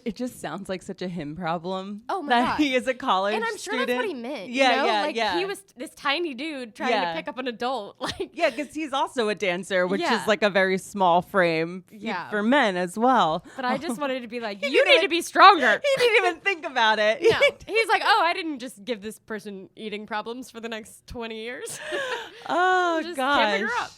It just sounds like such a him problem. Oh my God. God. He is a college student. And I'm sure that's what he meant. He was this tiny dude trying to pick up an adult. Because he's also a dancer, which is like a very small frame for men as well. But I just wanted to be like, you need to be stronger. He didn't even think about it. No. He's like, oh, I didn't just give this person eating problems for the next 20 years. Oh, just gosh. can't figure out.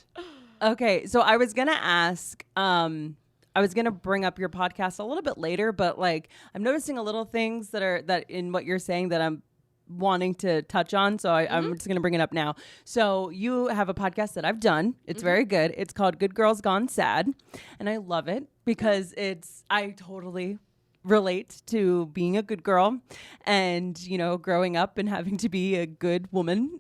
Okay, so I was going to ask, I was going to bring up your podcast a little bit later, but like I'm noticing a little things that in what you're saying that I'm wanting to touch on. So I'm just going to bring it up now. So you have a podcast that I've done. It's very good. It's called Good Girls Gone Sad. And I love it because I totally relate to being a good girl and, growing up and having to be a good woman.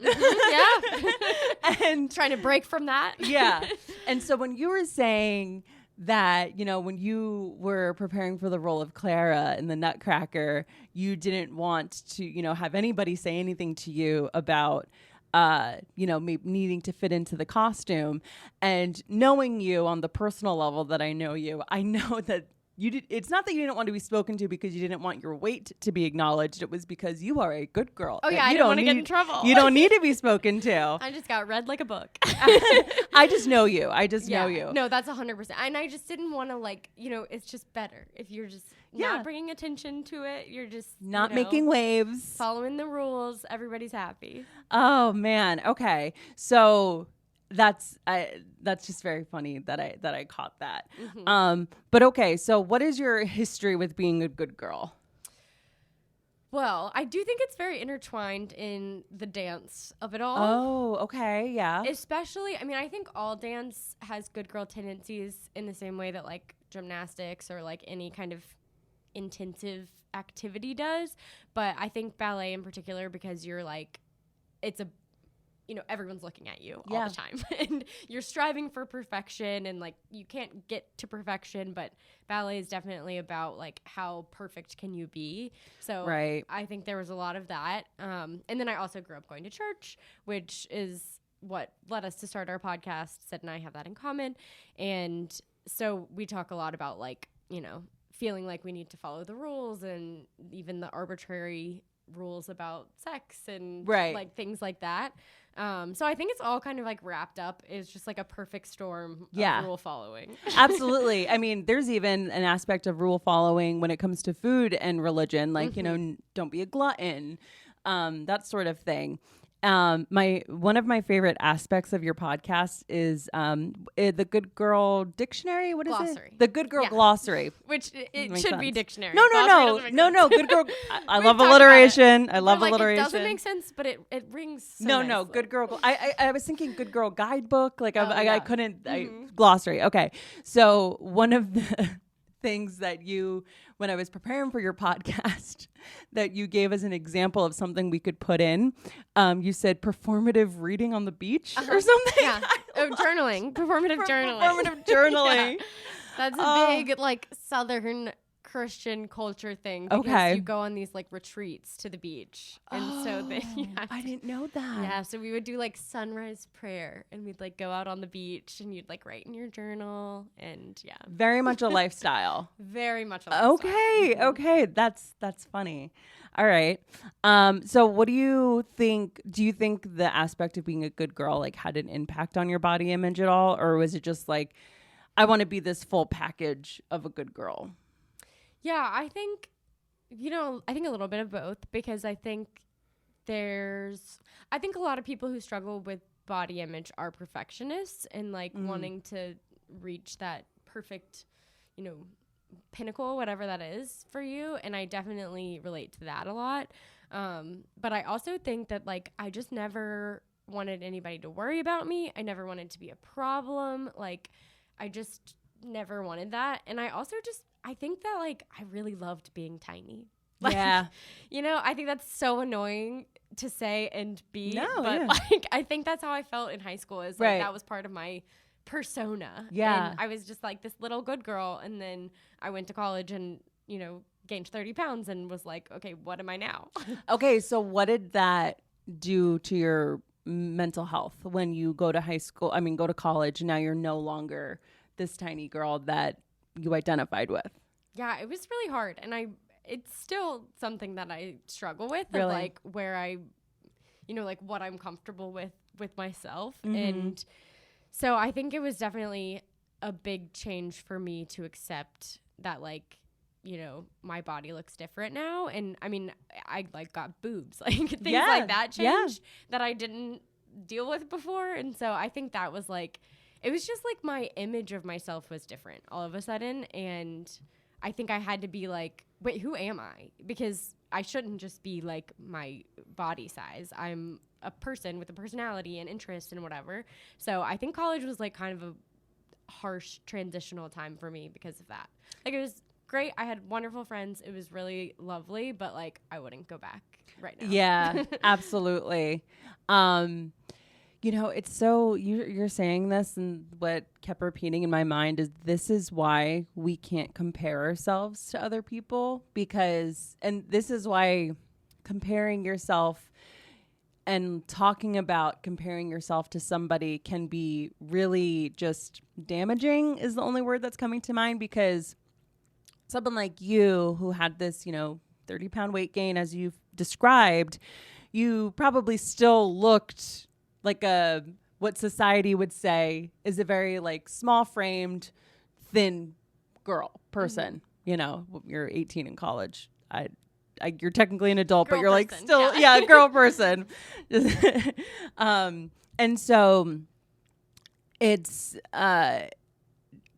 And trying to break from that. Yeah. And so when you were saying that, when you were preparing for the role of Clara in the Nutcracker, you didn't want to, have anybody say anything to you about, maybe needing to fit into the costume. And knowing you on the personal level that I know you, I know that it's not that you didn't want to be spoken to because you didn't want your weight to be acknowledged. It was because you are a good girl. Oh, yeah. I don't want to get in trouble. You don't need to be spoken to. I just got read like a book. I just know you. know you. No, that's 100%. And I just didn't want to it's just better if you're just not bringing attention to it. You're just not making waves. Following the rules. Everybody's happy. Oh, man. Okay. So that's just very funny that I caught that. But okay, so what is your history with being a good girl? Well, I do think it's very intertwined in the dance of it all. Oh, okay, yeah. Especially, I think all dance has good girl tendencies in the same way that like gymnastics or like any kind of intensive activity does. But I think ballet in particular, because you're like, it's a everyone's looking at you all the time and you're striving for perfection, and like you can't get to perfection, but ballet is definitely about like how perfect can you be. So I think there was a lot of that. And then I also grew up going to church, which is what led us to start our podcast. Sid and I have that in common. And so we talk a lot about like, feeling like we need to follow the rules and even the arbitrary rules about sex and like things like that. So I think it's all kind of like wrapped up. It's just like a perfect storm of rule following. Absolutely. There's even an aspect of rule following when it comes to food and religion, like, don't be a glutton, that sort of thing. One of my favorite aspects of your podcast is the Good Girl Dictionary. What is glossary. It? The Good Girl Glossary. Which it should be dictionary. No. Good Girl. I love alliteration. I love alliteration. It doesn't make sense, but it rings so No, nicely. Good Girl. I was thinking Good Girl Guidebook. Like I couldn't. Glossary. Okay. So one of the things that when I was preparing for your podcast, that you gave as an example of something we could put in, you said performative reading on the beach or something. Yeah. Journaling. Performative journaling. Performative journaling. Yeah. That's a big like Southern Christian culture thing because you go on these like retreats to the beach, and so then I didn't know that. Yeah, so we would do like sunrise prayer, and we'd like go out on the beach, and you'd like write in your journal, and very much a lifestyle. Very much a lifestyle. Okay, that's funny. All right. So what do you think? Do you think the aspect of being a good girl like had an impact on your body image at all, or was it just like, I want to be this full package of a good girl? Yeah, I think, I think a little bit of both, because I think a lot of people who struggle with body image are perfectionists and like wanting to reach that perfect, pinnacle, whatever that is for you. And I definitely relate to that a lot. But I also think that like, I just never wanted anybody to worry about me. I never wanted to be a problem. Like, I just never wanted that. And I also I think that like I really loved being tiny. Like, yeah. I think that's so annoying to say and be. No, but like I think that's how I felt in high school, is like that was part of my persona. Yeah. And I was just like this little good girl, and then I went to college and, gained 30 pounds and was like, okay, what am I now? Okay, so what did that do to your mental health when you go to college, and now you're no longer this tiny girl that you identified with? Yeah, it was really hard. And it's still something that I struggle with, really? Of like where I, like what I'm comfortable with myself. And so I think it was definitely a big change for me to accept that, like, my body looks different now. And I mean, I like got boobs, like things like that changed that I didn't deal with before. And so I think that was like, it was just like my image of myself was different all of a sudden. And I think I had to be like, wait, who am I? Because I shouldn't just be like my body size. I'm a person with a personality and interest and whatever. So I think college was like kind of a harsh transitional time for me because of that. Like, it was great. I had wonderful friends. It was really lovely, but like I wouldn't go back right now. Yeah, absolutely. It's so, you're saying this, and what kept repeating in my mind is this is why we can't compare ourselves to other people, and this is why comparing yourself and talking about comparing yourself to somebody can be really just damaging, is the only word that's coming to mind, because someone like you who had this, 30-pound weight gain, as you've described, you probably still looked like what society would say is a very like small framed, thin person. You're 18 in college. You're technically an adult, but you're like still, a girl person. And so it's,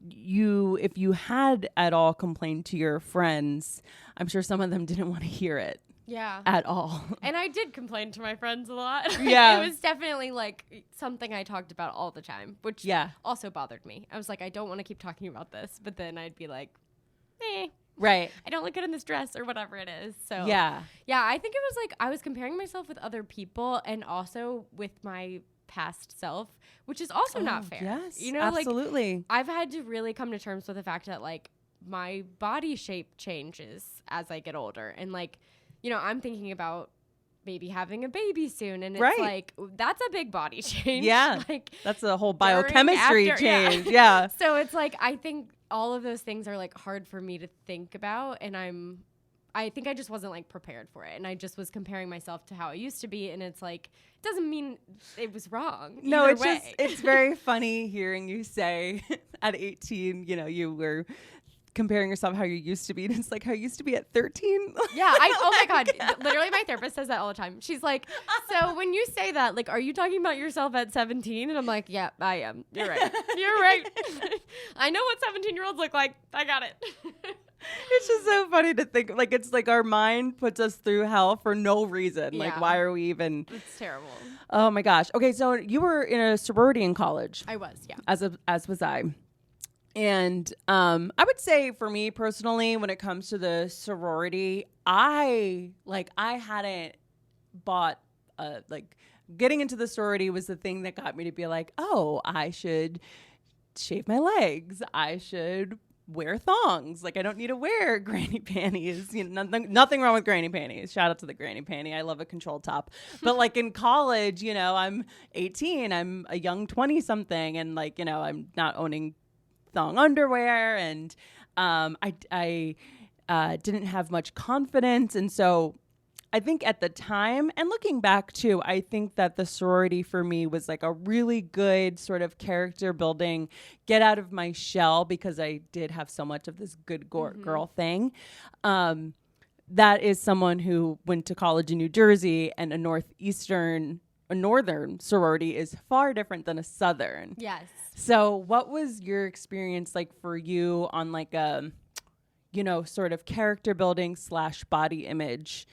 if you had at all complained to your friends, I'm sure some of them didn't want to hear it. Yeah. At all. And I did complain to my friends a lot. Yeah. It was definitely like something I talked about all the time, which also bothered me. I was like, I don't want to keep talking about this. But then I'd be like, right. I don't look good in this dress or whatever it is. So yeah, I think it was like I was comparing myself with other people and also with my past self, which is also not fair. Yes, absolutely. Like, I've had to really come to terms with the fact that like my body shape changes as I get older, and like, I'm thinking about maybe having a baby soon, and it's like, that's a big body change. Yeah. Like, that's a whole biochemistry change. Yeah. So it's like, I think all of those things are like hard for me to think about, and I think I just wasn't like prepared for it, and I just was comparing myself to how it used to be, and it's like, it doesn't mean it was wrong. No, it's very funny hearing you say at 18, you were comparing yourself how you used to be, and it's like how you used to be at 13. Yeah, oh my God, literally my therapist says that all the time. She's like, so when you say that, like, are you talking about yourself at 17? And I'm like, yeah, I am. You're right. You're right. I know what 17-year-olds look like. I got it. It's just so funny to think, like, it's like our mind puts us through hell for no reason. Yeah. Like, why are we even? It's terrible. Oh my gosh. Okay, so you were in a sorority in college. I was, yeah. As was I. And I would say for me personally, when it comes to the sorority, I hadn't bought getting into the sorority was the thing that got me to be like, oh, I should shave my legs. I should wear thongs. Like, I don't need to wear granny panties. You know, nothing wrong with granny panties. Shout out to the granny panty. I love a control top. But like in college, you know, I'm 18. I'm a young 20-something, and like, you know, I'm not owning thong underwear, and I didn't have much confidence, and so I think at the time, and looking back too, I think that the sorority for me was like a really good sort of character building, get out of my shell, because I did have so much of this good girl thing. That is someone who went to college in New Jersey, and a northern sorority is far different than a southern. Yes. So what was your experience like for you on like a, you know, sort of character building / body image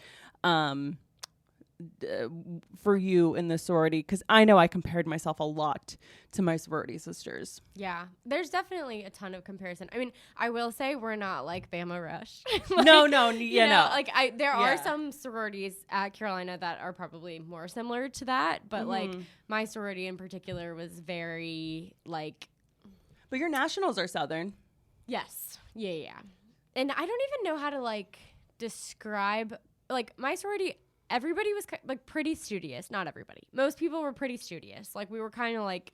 for you in the sorority? Because I know I compared myself a lot to my sorority sisters. Yeah, there's definitely a ton of comparison. I mean, I will say we're not like Bama Rush. No. Like there are some sororities at Carolina that are probably more similar to that, but like my sorority in particular was very like. But your nationals are Southern. Yes. Yeah. And I don't even know how to like describe. Like my sorority, everybody was like pretty studious. Not everybody. Most people were pretty studious. Like we were kind of like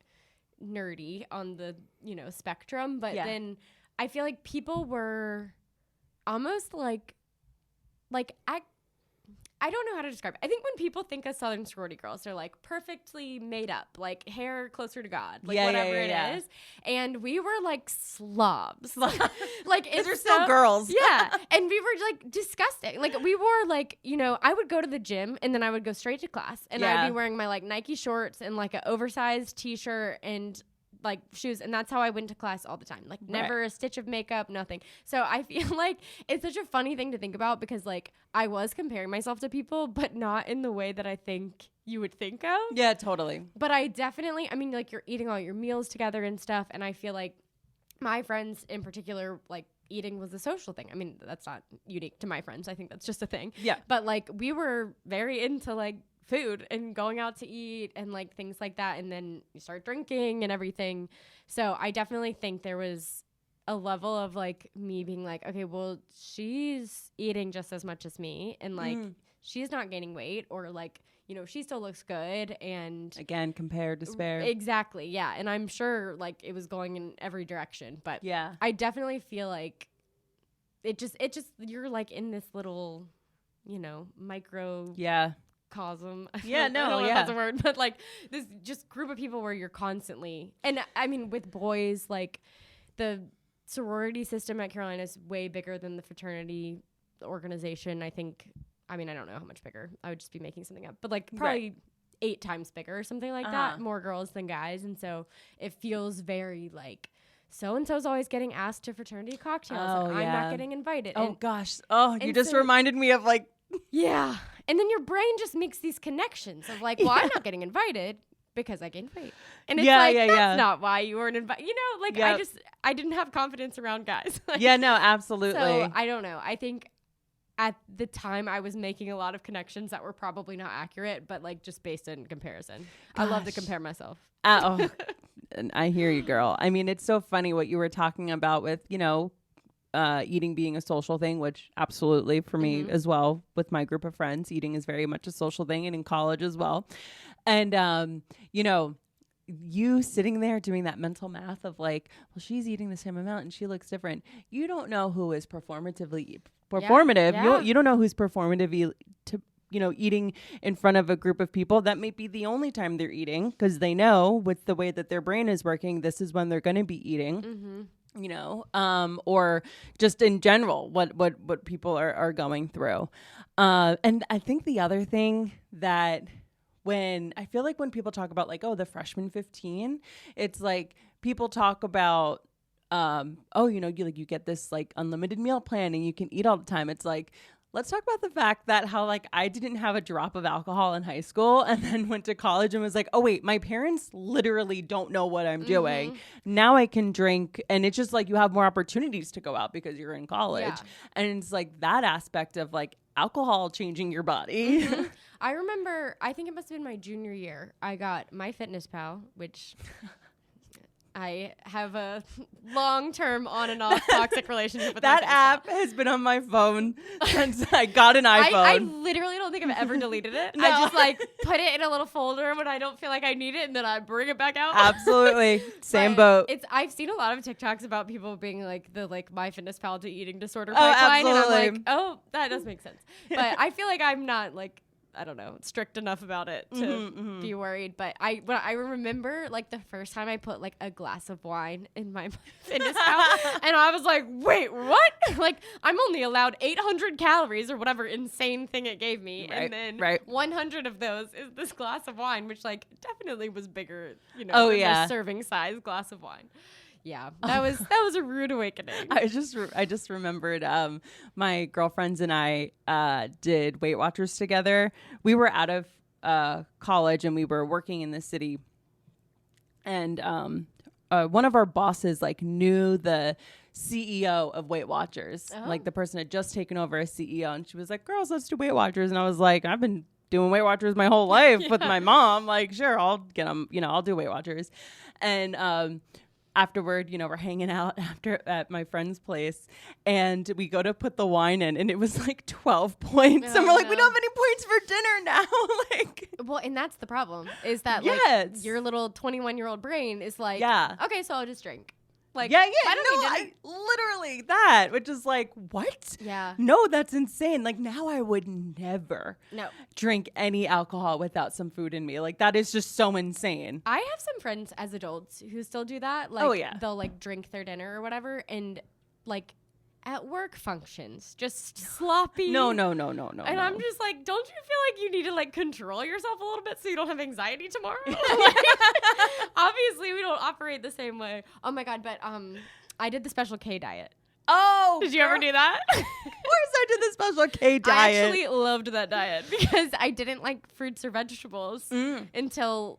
nerdy on the, you know, spectrum. But then I feel like people were almost like I don't know how to describe it. I think when people think of Southern sorority girls, they're like perfectly made up, like hair closer to God, like whatever it is. And we were like slobs. Like it's they're still girls. Yeah. And we were like disgusting. Like we wore like, you know, I would go to the gym and then I would go straight to class, and I'd be wearing my like Nike shorts and like an oversized t-shirt and like shoes, and that's how I went to class all the time. Like never a stitch of makeup, nothing. So I feel like it's such a funny thing to think about, because like I was comparing myself to people, but not in the way that I think you would think of. Yeah, totally. But I definitely, I mean, like you're eating all your meals together and stuff, and I feel like my friends in particular, like eating was a social thing. I mean, that's not unique to my friends. I think that's just a thing. Yeah. But like we were very into like food and going out to eat and like things like that, and then you start drinking and everything. So I definitely think there was a level of like me being like, okay, well, she's eating just as much as me, and like she's not gaining weight, or like, you know, she still looks good, and again, compare, despair. Exactly. Yeah. And I'm sure like it was going in every direction, but yeah, I definitely feel like it just you're like in this little, you know, micro cosm. Yeah, no, I don't know if that's a word, but like this just group of people where you're constantly, and I mean with boys, like the sorority system at Carolina is way bigger than the fraternity organization. I think, I mean, I don't know how much bigger. I would just be making something up, but like probably 8 times bigger or something like that. More girls than guys, and so it feels very like so-and-so's always getting asked to fraternity cocktails, and I'm not getting invited. Oh, gosh. Oh, you just reminded me of like... Yeah. And then your brain just makes these connections of like, well, I'm not getting invited because I gained weight. And it's that's not why you weren't invited. You know, like I didn't have confidence around guys. Like, yeah, no, absolutely. So I don't know. I think at the time I was making a lot of connections that were probably not accurate, but like just based in comparison. Gosh. I love to compare myself. And I hear you, girl. I mean, it's so funny what you were talking about with, you know, eating being a social thing, which absolutely for me as well with my group of friends, eating is very much a social thing, and in college as well. And, you know, you sitting there doing that mental math of like, well, she's eating the same amount and she looks different. You don't know who is performative. Yeah. You don't know who's performative to, you know, eating in front of a group of people. That may be the only time they're eating, because they know with the way that their brain is working, this is when they're going to be eating. You know, or just in general, what people are going through. And I think the other thing that when people talk about like, oh, the freshman 15, it's like people talk about, oh, you know, you get this like unlimited meal plan and you can eat all the time. It's like, let's talk about the fact that how like I didn't have a drop of alcohol in high school, and then went to college and was like, oh wait, my parents literally don't know what I'm doing. Now I can drink, and it's just like you have more opportunities to go out because you're in college. Yeah. And it's like that aspect of like alcohol changing your body. I remember, I think it must have been my junior year, I got MyFitnessPal, which I have a long-term on and off toxic relationship with that my app has been on my phone since I got an iPhone. I literally don't think I've ever deleted it. No. I just like put it in a little folder when I don't feel like I need it, and then I bring it back out. Absolutely. Same boat. I've seen a lot of TikToks about people being like the MyFitnessPal to eating disorder Oh, pipeline, and I'm absolutely. like, oh, that does make sense. But I feel like I'm not like, I don't know, strict enough about it to be worried. But I remember like the first time I put like a glass of wine in my MyFitnessPal, and I was like, wait, what? Like, I'm only allowed 800 calories or whatever insane thing it gave me, Right, and then right. 100 of those is this glass of wine, which like definitely was bigger, than yeah. the serving size glass of wine. Yeah, that was a rude awakening. I just remembered my girlfriends and I did Weight Watchers together. We were out of college and we were working in the city, and one of our bosses like knew the CEO of Weight Watchers. Like the person had just taken over as CEO, and she was like, "Girls, let's do Weight Watchers." And I was like, "I've been doing Weight Watchers my whole life with my mom. Like, sure, I'll get them. I'll do Weight Watchers." And afterward, we're hanging out at my friend's place, and we go to put the wine in, and it was like 12 points. Oh, and we're like, no. we don't have any points for dinner now. Well, and that's the problem is that Yes. like your little 21-year-old brain is like, Yeah. okay, so I'll just drink. Like, yeah. I don't need dinner. Literally that, which is like, what? Yeah. No, that's insane. Like now I would never No. drink any alcohol without some food in me. Like that is just so insane. I have some friends as adults who still do that. Like, Oh, yeah. they'll like drink their dinner or whatever, and like at work functions, just sloppy. No. And I'm just like, don't you feel like you need to like control yourself a little bit so you don't have anxiety tomorrow? Obviously, we don't operate the same way. Oh my God, but I did the Special K diet. Oh, Did you ever do that? Of course I did the Special K diet. I actually loved that diet because I didn't like fruits or vegetables until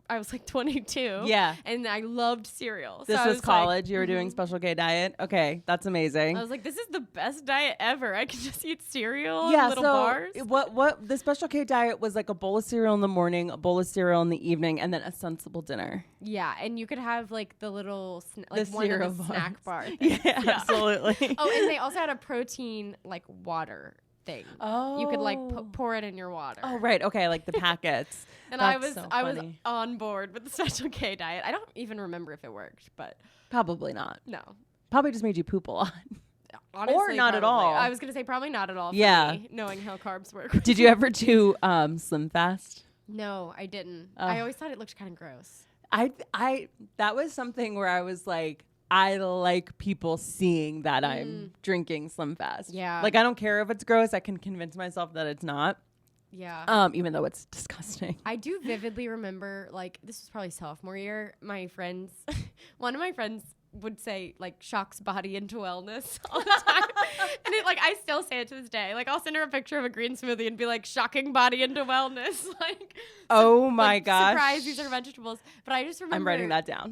I was like 22. Yeah. And I loved cereal. This So I was like, college. You were doing Special K diet. Okay, that's amazing. I was like, this is the best diet ever. I can just eat cereal and Yeah, little so bars. what the Special K diet was like a bowl of cereal in the morning, a bowl of cereal in the evening, and then a sensible dinner. Yeah, and you could have like the little The one of cereal the bars. snack bar. Yeah, things. absolutely. Oh, and they also had a protein like water thing. Oh, You could like pour it in your water. Oh, right. Okay, like the packets. And That's I was funny. on board with the Special K diet. I don't even remember if it worked, but Probably not. no. Probably just made you poop a lot. Honestly, not at probably. all. I was gonna say probably not at all. For Yeah. me, knowing how carbs work. Did you ever do Slim Fast? No, I didn't. Ugh. I always thought it looked kind of gross. I that was something where I was like, I like people seeing that I'm drinking Slim Fast. Yeah. Like I don't care if it's gross. I can convince myself that it's not. Yeah. Even though it's disgusting. I do vividly remember, like, this was probably sophomore year. My friends, one of my friends would say, like, shocks body into wellness all the time. And it, like, I still say it to this day. Like, I'll send her a picture of a green smoothie and be like, shocking body into wellness. Like, Oh my like, gosh. surprise, these are vegetables. But I just remember. I'm writing that down.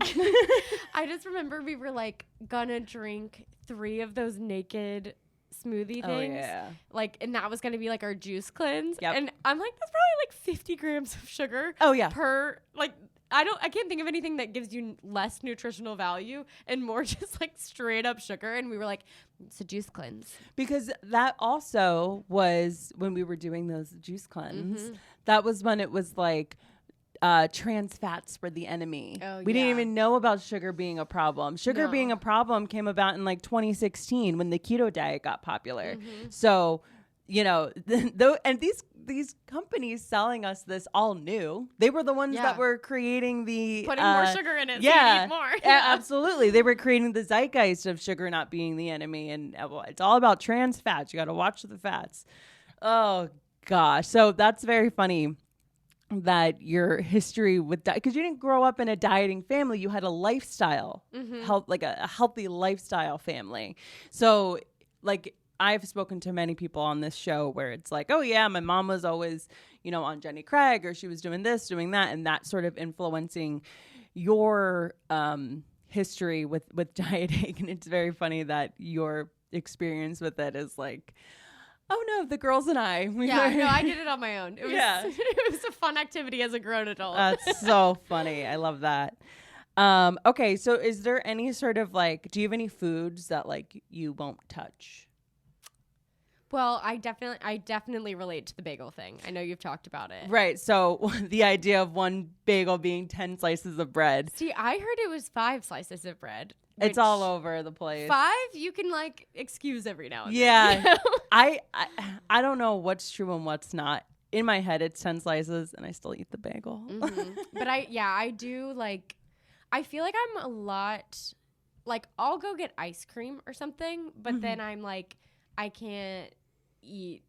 I just remember we were, like, gonna drink 3 of those naked smoothie things. Oh yeah. Like, and that was gonna be like our juice cleanse. Yep. And I'm like, that's probably like 50 grams of sugar. Oh yeah. Per, like, I can't think of anything that gives you less nutritional value and more just like straight up sugar. And we were like, it's a juice cleanse. Because that also was when we were doing those juice cleanse. That was when it was like trans fats were the enemy. Oh, We didn't yeah. even know about sugar being a problem. Sugar No. being a problem came about in like 2016 when the keto diet got popular. So, and these companies selling us this all new. They were the ones Yeah. that were creating the Putting more sugar in it so Yeah, you eat more. yeah, absolutely. They were creating the zeitgeist of sugar not being the enemy, and it's all about trans fats. You got to watch the fats. Oh gosh, so that's very funny that your history with because you didn't grow up in a dieting family. You had a lifestyle, like a healthy lifestyle family. So, like, I've spoken to many people on this show where it's like, oh yeah, my mom was always, on Jenny Craig, or she was doing this, doing that, and that sort of influencing your history with dieting. And it's very funny that your experience with it is like, oh no, the girls and I. I did it on my own. It was, Yeah. it was a fun activity as a grown adult. That's so funny. I love that. Okay, so is there any sort of like, do you have any foods that like you won't touch? Well, I definitely relate to the bagel thing. I know you've talked about it. Right. So the idea of one bagel being 10 slices of bread. See, I heard it was 5 slices of bread. It's all over the place. 5 you can like excuse every now and then. Yeah. You know? I don't know what's true and what's not. In my head, it's 10 slices and I still eat the bagel. Mm-hmm. But I do like, I feel like I'm a lot, like I'll go get ice cream or something, but then I'm like, I can't eat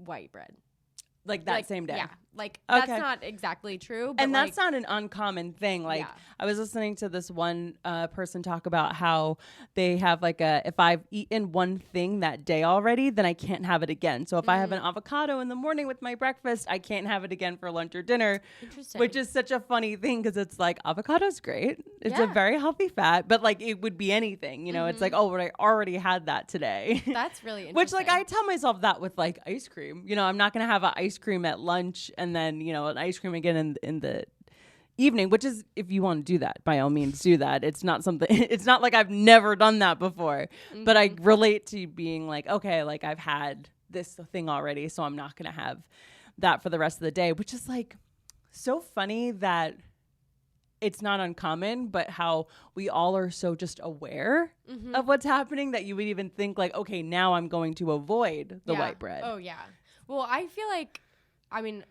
white bread. Like that same day. Yeah. Like Okay. that's not exactly true. But And like, that's not an uncommon thing. Like I was listening to this one person talk about how they have like if I've eaten one thing that day already, then I can't have it again. So if I have an avocado in the morning with my breakfast, I can't have it again for lunch or dinner. Interesting. Which is such a funny thing because it's like avocado's great. It's a very healthy fat, but like it would be anything, you know, it's like, oh, but I already had that today. That's really interesting. Which like I tell myself that with like ice cream, you know, I'm not going to have an ice cream at lunch and then, you know, an ice cream again in the evening, which is, if you want to do that, by all means do that. It's not something, it's not like I've never done that before, but I relate to being like, okay, like I've had this thing already, so I'm not going to have that for the rest of the day, which is like so funny that it's not uncommon, but how we all are so just aware of what's happening that you would even think like, okay, now I'm going to avoid the white bread. Oh yeah. Well, I feel like, I mean,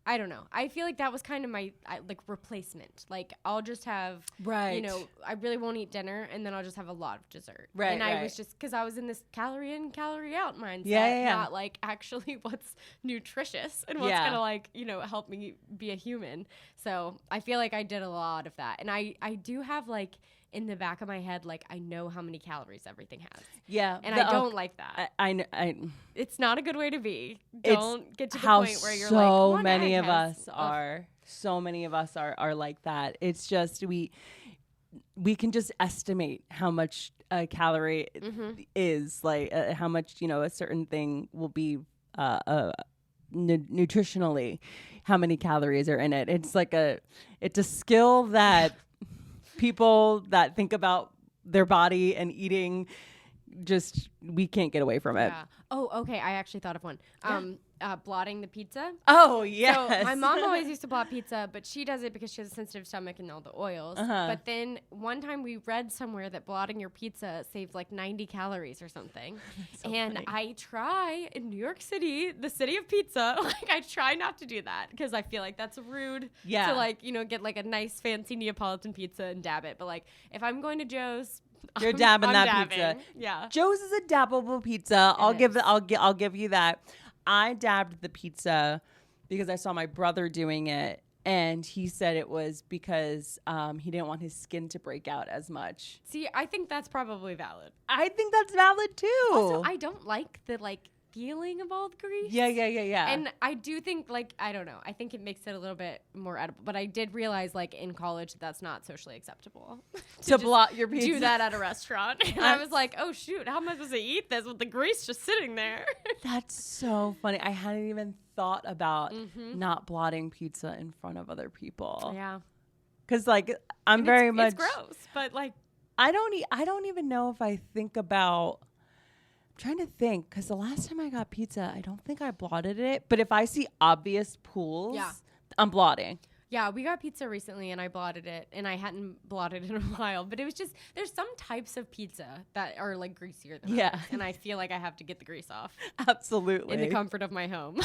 I don't know. I feel like that was kind of my like replacement. Like I'll just have, you know, I really won't eat dinner and then I'll just have a lot of dessert. Right. And I was just, because I was in this calorie in, calorie out mindset, not like actually what's nutritious and what's going to like, you know, help me be a human. So I feel like I did a lot of that. And I do have like in the back of my head, like I know how many calories everything has. Yeah. And I don't like that. I it's not a good way to be. Don't get to the how point where you're so like, many of us are like that. It's just we can just estimate how much a calorie is, like how much, you know, a certain thing will be nutritionally, how many calories are in it. It's like it's a skill that people that think about their body and eating, just we can't get away from it. Yeah. Oh, okay. I actually thought of one. Blotting the pizza. Oh, yes. So my mom always used to blot pizza, but she does it because she has a sensitive stomach and all the oils. But then one time we read somewhere that blotting your pizza saves like 90 calories or something. So and funny. I try in New York City, the city of pizza, like I try not to do that because I feel like that's rude to like, you know, get like a nice fancy Neapolitan pizza and dab it. But like if I'm going to Joe's, you're dabbing that dabbing. Pizza. Yeah. Joe's is a dabbable pizza. I'll give you that. I dabbed the pizza because I saw my brother doing it, and he said it was because he didn't want his skin to break out as much. See, I think that's probably valid. I think that's valid too. Also, I don't like the feeling of all the grease. Yeah. And I do think I don't know. I think it makes it a little bit more edible. But I did realize in college that's not socially acceptable to blot your pizza. Do that at a restaurant. And I was like, oh shoot, how am I supposed to eat this with the grease just sitting there? That's so funny. I hadn't even thought about not blotting pizza in front of other people. Yeah. Because I'm very much. It's gross, but I don't even know if I think about. Trying to think, because the last time I got pizza, I don't think I blotted it. But if I see obvious pools, I'm blotting. Yeah, we got pizza recently and I blotted it, and I hadn't blotted it in a while. But it was just, there's some types of pizza that are greasier than others, and I feel like I have to get the grease off. Absolutely. In the comfort of my home.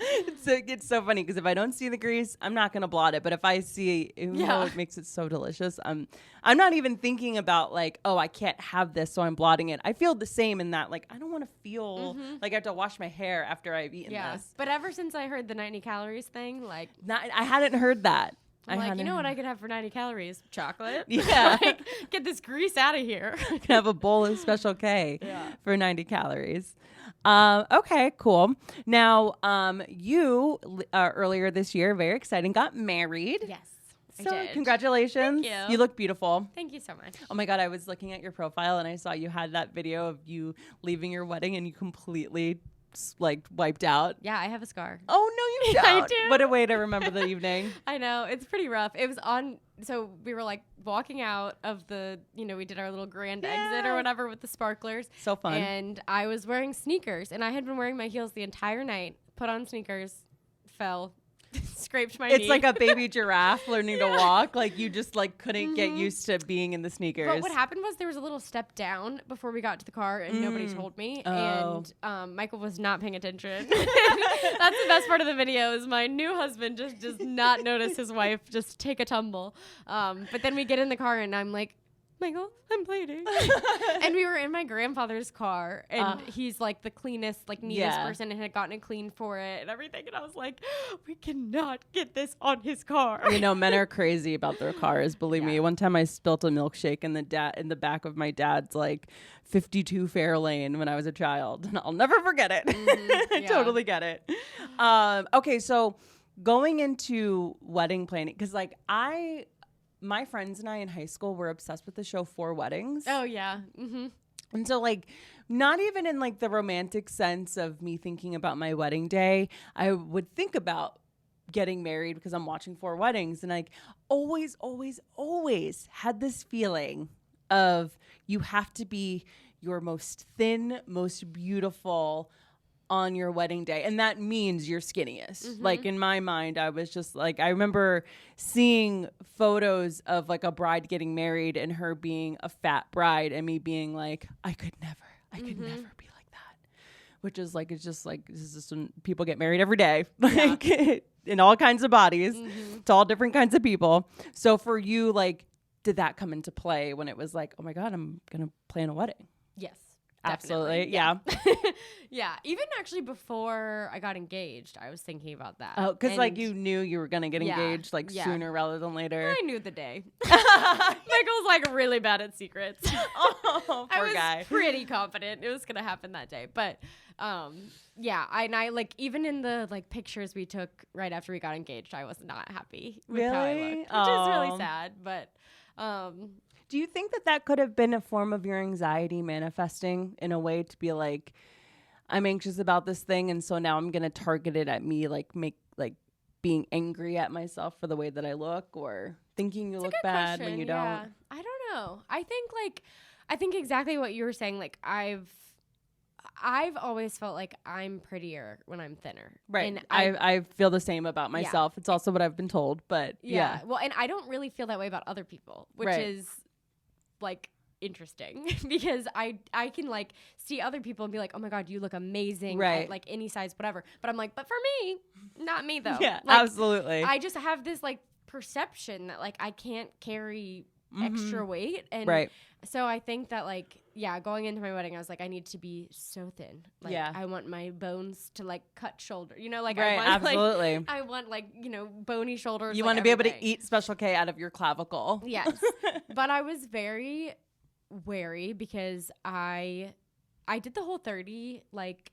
It's so funny because if I don't see the grease, I'm not going to blot it. But if I see, it makes it so delicious. I'm not even thinking about I can't have this, so I'm blotting it. I feel the same in that I don't want to feel like I have to wash my hair after I've eaten this. But ever since I heard the 90 calories thing, I hadn't heard that. I'm you know what I could have for 90 calories? Chocolate. Yeah. Get this grease out of here. I can have a bowl of Special K for 90 calories. Okay, cool. Now, you earlier this year, very exciting, got married. Yes. So I did. Thank Congratulations. you. You look beautiful. Thank you so much. Oh my God, I was looking at your profile and I saw you had that video of you leaving your wedding and you completely wiped out. Yeah, I have a scar. Oh no, you I do. What a way to remember the evening. I know. It's pretty rough. It was on, so we were like walking out of the, we did our little grand exit or whatever with the sparklers. So fun. And I was wearing sneakers, and I had been wearing my heels the entire night, put on sneakers, fell, scraped my knee. It's like a baby giraffe learning to walk. Like you just like couldn't get used to being in the sneakers. But what happened was there was a little step down before we got to the car, and nobody told me. Oh. And Michael was not paying attention. That's the best part of the video is my new husband just does not notice his wife just take a tumble. But then we get in the car, and I'm like, Michael, I'm bleeding. And we were in my grandfather's car, and he's like the cleanest, like neatest person, and had gotten it clean for it and everything. And I was like, we cannot get this on his car. Men are crazy about their cars. Believe me. One time I spilt a milkshake in the back of my dad's like 52 Fairlane when I was a child, and I'll never forget it. I totally get it. Okay, so going into wedding planning, because like my friends and I in high school were obsessed with the show 4 Weddings. Oh, yeah. Mm-hmm. And so, like, not even in, like, the romantic sense of me thinking about my wedding day, I would think about getting married because I'm watching 4 Weddings. And, like, always had this feeling of you have to be your most thin, most beautiful on your wedding day, and that means you're skinniest. Like in my mind, I was just like, I remember seeing photos of like a bride getting married and her being a fat bride, and me being like, I could never be like that. Which is like, it's just like, this is just when people get married every day, like in all kinds of bodies, to all different kinds of people. So for you, like, did that come into play when it was like, oh my God, I'm gonna plan a wedding? Yes. Absolutely. Definitely. Yeah. Even actually before I got engaged, I was thinking about that. Oh, because like you knew you were going to get engaged like sooner rather than later. I knew the day. Michael's like really bad at secrets. Oh, poor guy. I was pretty confident it was going to happen that day. But I like even in the like pictures we took right after we got engaged, I was not happy with how I looked, which is really sad. But do you think that could have been a form of your anxiety manifesting in a way to be like, I'm anxious about this thing, and so now I'm going to target it at me, like being angry at myself for the way that I look, or thinking you look bad when you don't? I don't know. I think exactly what you were saying. Like I've always felt like I'm prettier when I'm thinner. Right. And I feel the same about myself. It's also what I've been told, but yeah. Well, and I don't really feel that way about other people, which is like interesting because I can like see other people and be like, oh my God, you look amazing at like any size, whatever. But I'm like, but for me, not me though. Yeah, like, absolutely. I just have this like perception that like I can't carry extra weight. And so I think that like, going into my wedding, I was like, I need to be so thin. Like I want my bones to like cut shoulder, like I want, absolutely. Like, I want like, bony shoulders. You like, want to be able to eat Special K out of your clavicle. Yes. But I was very wary because I did the whole 30 like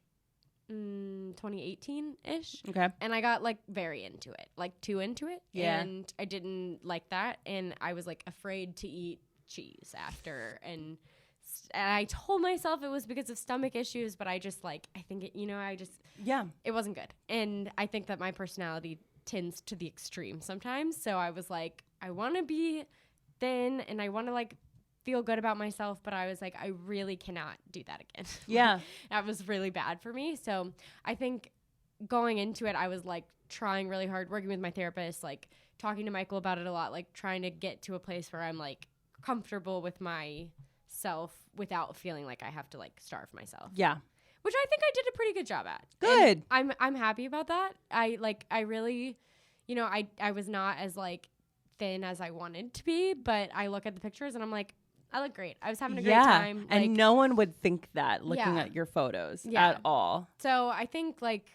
2018-ish. Okay. And I got like very into it, like too into it. Yeah. And I didn't like that. And I was like afraid to eat cheese after. And I told myself it was because of stomach issues, but I just like, I think it, it wasn't good. And I think that my personality tends to the extreme sometimes. So I was like, I want to be thin and I want to like feel good about myself, but I was like, I really cannot do that again. Yeah. That was really bad for me. So I think going into it, I was like trying really hard, working with my therapist, like talking to Michael about it a lot, like trying to get to a place where I'm like comfortable with myself without feeling like I have to like starve myself. Yeah. Which I think I did a pretty good job at. Good. And I'm happy about that. I really, I was not as like thin as I wanted to be, but I look at the pictures and I'm like, I look great. I was having a great time. And like, no one would think that looking at your photos at all. So I think like,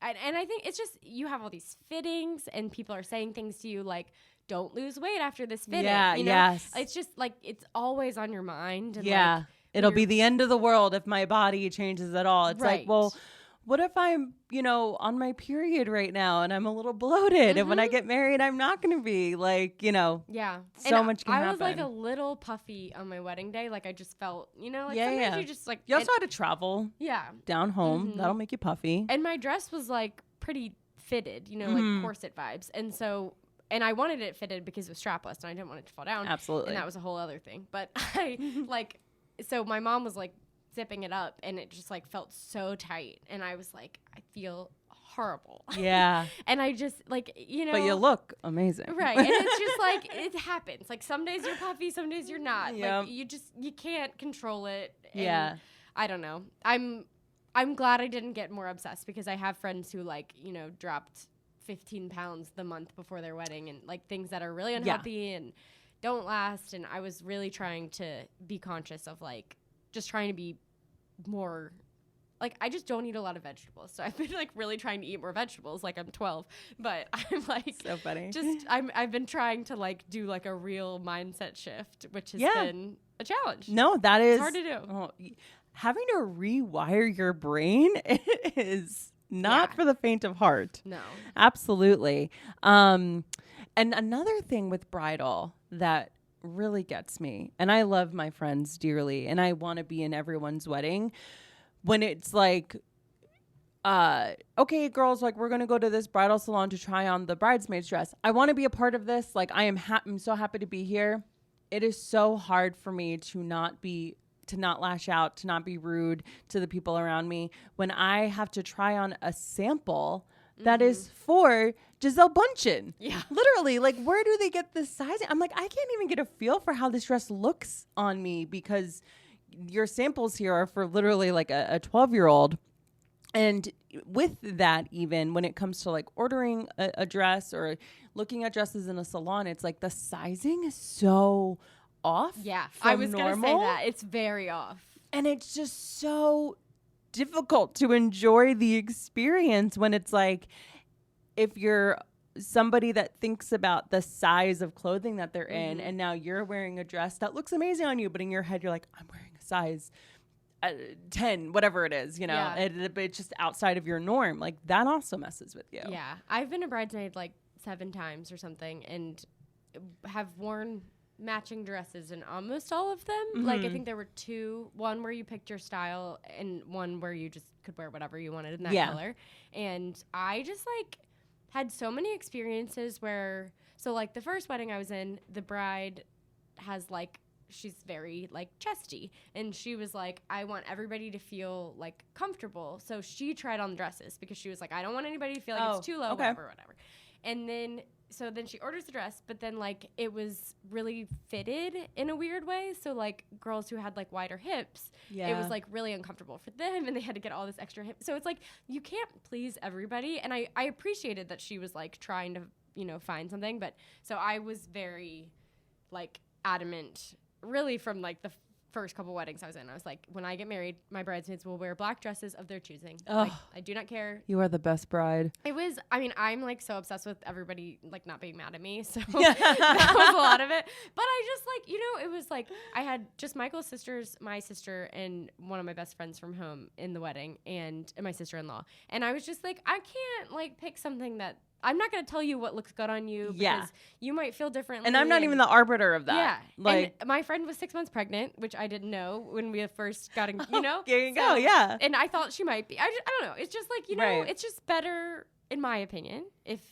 and I think it's just, you have all these fittings and people are saying things to you like, don't lose weight after this fitting. Yeah, yes. It's just like, it's always on your mind. And like, it'll be the end of the world if my body changes at all. It's like, well, what if I'm, on my period right now and I'm a little bloated and when I get married, I'm not going to be like, so and much can happen. I was like a little puffy on my wedding day. Like I just felt, sometimes you just like. You also had to travel down home. That'll make you puffy. And my dress was like pretty fitted, you know, like corset vibes. And so, and I wanted it fitted because it was strapless and I didn't want it to fall down. Absolutely. And that was a whole other thing. But I like, so my mom was like zipping it up and it just like felt so tight. And I was like, I feel horrible. Yeah. And I just like, you know. But you look amazing. Right. And it's just like, it happens. Like some days you're puffy, some days you're not. Yep. Like you can't control it. And Yeah. I don't know. I'm glad I didn't get more obsessed because I have friends who like, you know, dropped 15 pounds the month before their wedding and like things that are really unhealthy and don't last. And I was really trying to be conscious of like, just trying to be more, like, I just don't eat a lot of vegetables. So I've been like really trying to eat more vegetables. Like I'm 12, but I'm like, so funny. I've been trying to like do like a real mindset shift, which has been a challenge. No, that is it's hard to do. Oh, having to rewire your brain is not for the faint of heart. No. Absolutely. And another thing with bridal that really gets me, and I love my friends dearly, and I want to be in everyone's wedding, when it's like, okay, girls, like we're going to go to this bridal salon to try on the bridesmaid's dress. I want to be a part of this. Like I'm so happy to be here. It is so hard for me to not lash out, to not be rude to the people around me when I have to try on a sample that is for Giselle Bundchen. Yeah. Literally, like, where do they get this sizing? I'm like, I can't even get a feel for how this dress looks on me because your samples here are for literally like a 12-year-old. And with that, even when it comes to like ordering a dress or looking at dresses in a salon, it's like the sizing is so off. Yeah, I was going to say that. It's very off. And it's just so difficult to enjoy the experience when it's like, if you're somebody that thinks about the size of clothing that they're in and now you're wearing a dress that looks amazing on you, but in your head you're like, I'm wearing a size 10, whatever it is, you know, it's just outside of your norm. Like that also messes with you. Yeah. I've been a bridesmaid like 7 times or something and have worn matching dresses in almost all of them. Like I think there were 2, one where you picked your style and one where you just could wear whatever you wanted in that color. And I just like had so many experiences where, so like the first wedding I was in, the bride has like, she's very like chesty and she was like, I want everybody to feel like comfortable. So she tried on the dresses because she was like, I don't want anybody to feel like it's too low, whatever. And then so then she orders the dress, but then like it was really fitted in a weird way. So like girls who had like wider hips, it was like really uncomfortable for them and they had to get all this extra hip. So it's like, you can't please everybody. And I appreciated that she was like trying to, you know, find something. But so I was very like adamant really from like the first couple weddings I was in. I was like, when I get married, my bridesmaids will wear black dresses of their choosing. Like, I do not care. You are the best bride. It was, I mean, I'm like so obsessed with everybody like not being mad at me. So that was a lot of it. But I just like, you know, it was like, I had just Michael's sisters, my sister, and one of my best friends from home in the wedding and my sister-in-law. And I was just like, I can't like pick something that, I'm not going to tell you what looks good on you because you might feel differently. And I'm not even the arbiter of that. Yeah. Like, and my friend was 6 months pregnant, which I didn't know when we first got, you know. There you go, yeah. And I thought she might be. I don't know. It's just like, you know, it's just better, in my opinion, if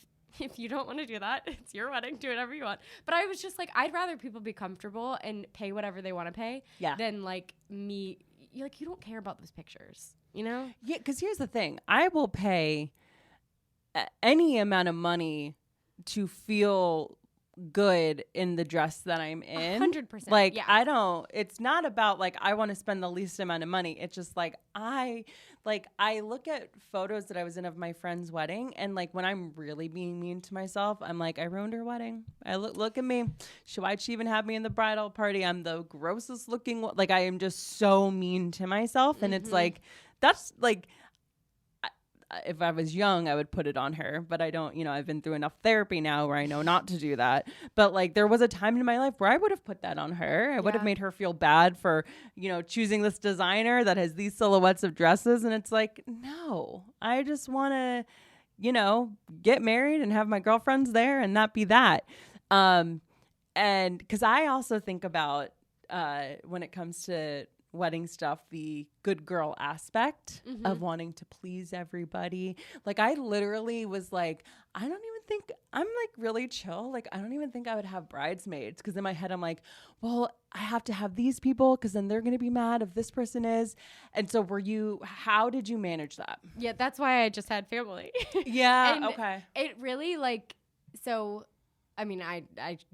you don't want to do that, it's your wedding, do whatever you want. But I was just like, I'd rather people be comfortable and pay whatever they want to pay than like me. You don't care about those pictures, you know? Yeah, because here's the thing. I will pay any amount of money to feel good in the dress that I'm in. 100%. Like, it's not about like, I want to spend the least amount of money. It's just like, I look at photos that I was in of my friend's wedding. And like, when I'm really being mean to myself, I'm like, I ruined her wedding. I look at me. Why'd she even have me in the bridal party? I'm the grossest looking. Like, I am just so mean to myself. And it's like, that's like, if I was young, I would put it on her, but I don't, you know, I've been through enough therapy now where I know not to do that. But like, there was a time in my life where I would have put that on her. I would have made her feel bad for, you know, choosing this designer that has these silhouettes of dresses. And it's like, no, I just want to, you know, get married and have my girlfriends there and not be that. And because I also think about when it comes to wedding stuff the good girl aspect of wanting to please everybody. Like I literally was like, I don't even think I'm like really chill. Like I don't even think I would have bridesmaids because in my head I'm like, well, I have to have these people because then they're going to be mad if this person is. And so how did you manage that? Yeah, that's why I just had family. Yeah. And okay. it really like, so I mean, I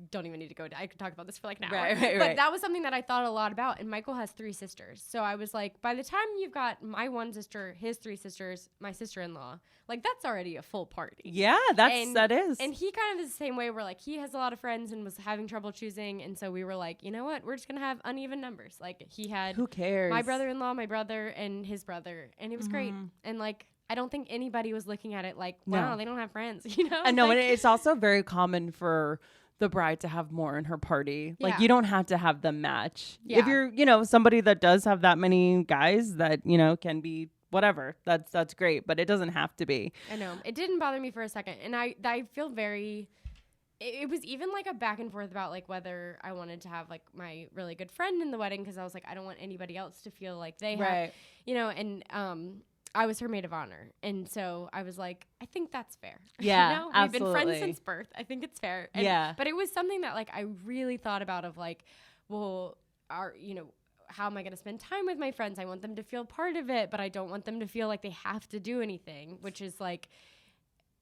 don't even need to go. I could talk about this for like an hour. But that was something that I thought a lot about. And Michael has 3 sisters. So I was like, by the time you've got my one sister, his 3 sisters, my sister-in-law, like that's already a full party. Yeah, that is. And he kind of is the same way where like he has a lot of friends and was having trouble choosing. And so we were like, you know what? We're just going to have uneven numbers. Like he had who cares? My brother-in-law, my brother, and his brother. And it was great. And like, I don't think anybody was looking at it like, wow, they don't have friends, you know? And no, and it's also very common for the bride to have more in her party. Like you don't have to have them match. Yeah. If you're, somebody that does have that many guys that, can be whatever, that's great, but it doesn't have to be. I know. It didn't bother me for a second. And I feel very, it was even like a back and forth about like whether I wanted to have like my really good friend in the wedding because I was like, I don't want anybody else to feel like they have, and I was her maid of honor. And so I was like, I think that's fair. Yeah, We've been friends since birth. I think it's fair. And, but it was something that like I really thought about of like, well, how am I going to spend time with my friends? I want them to feel part of it, but I don't want them to feel like they have to do anything, which is like,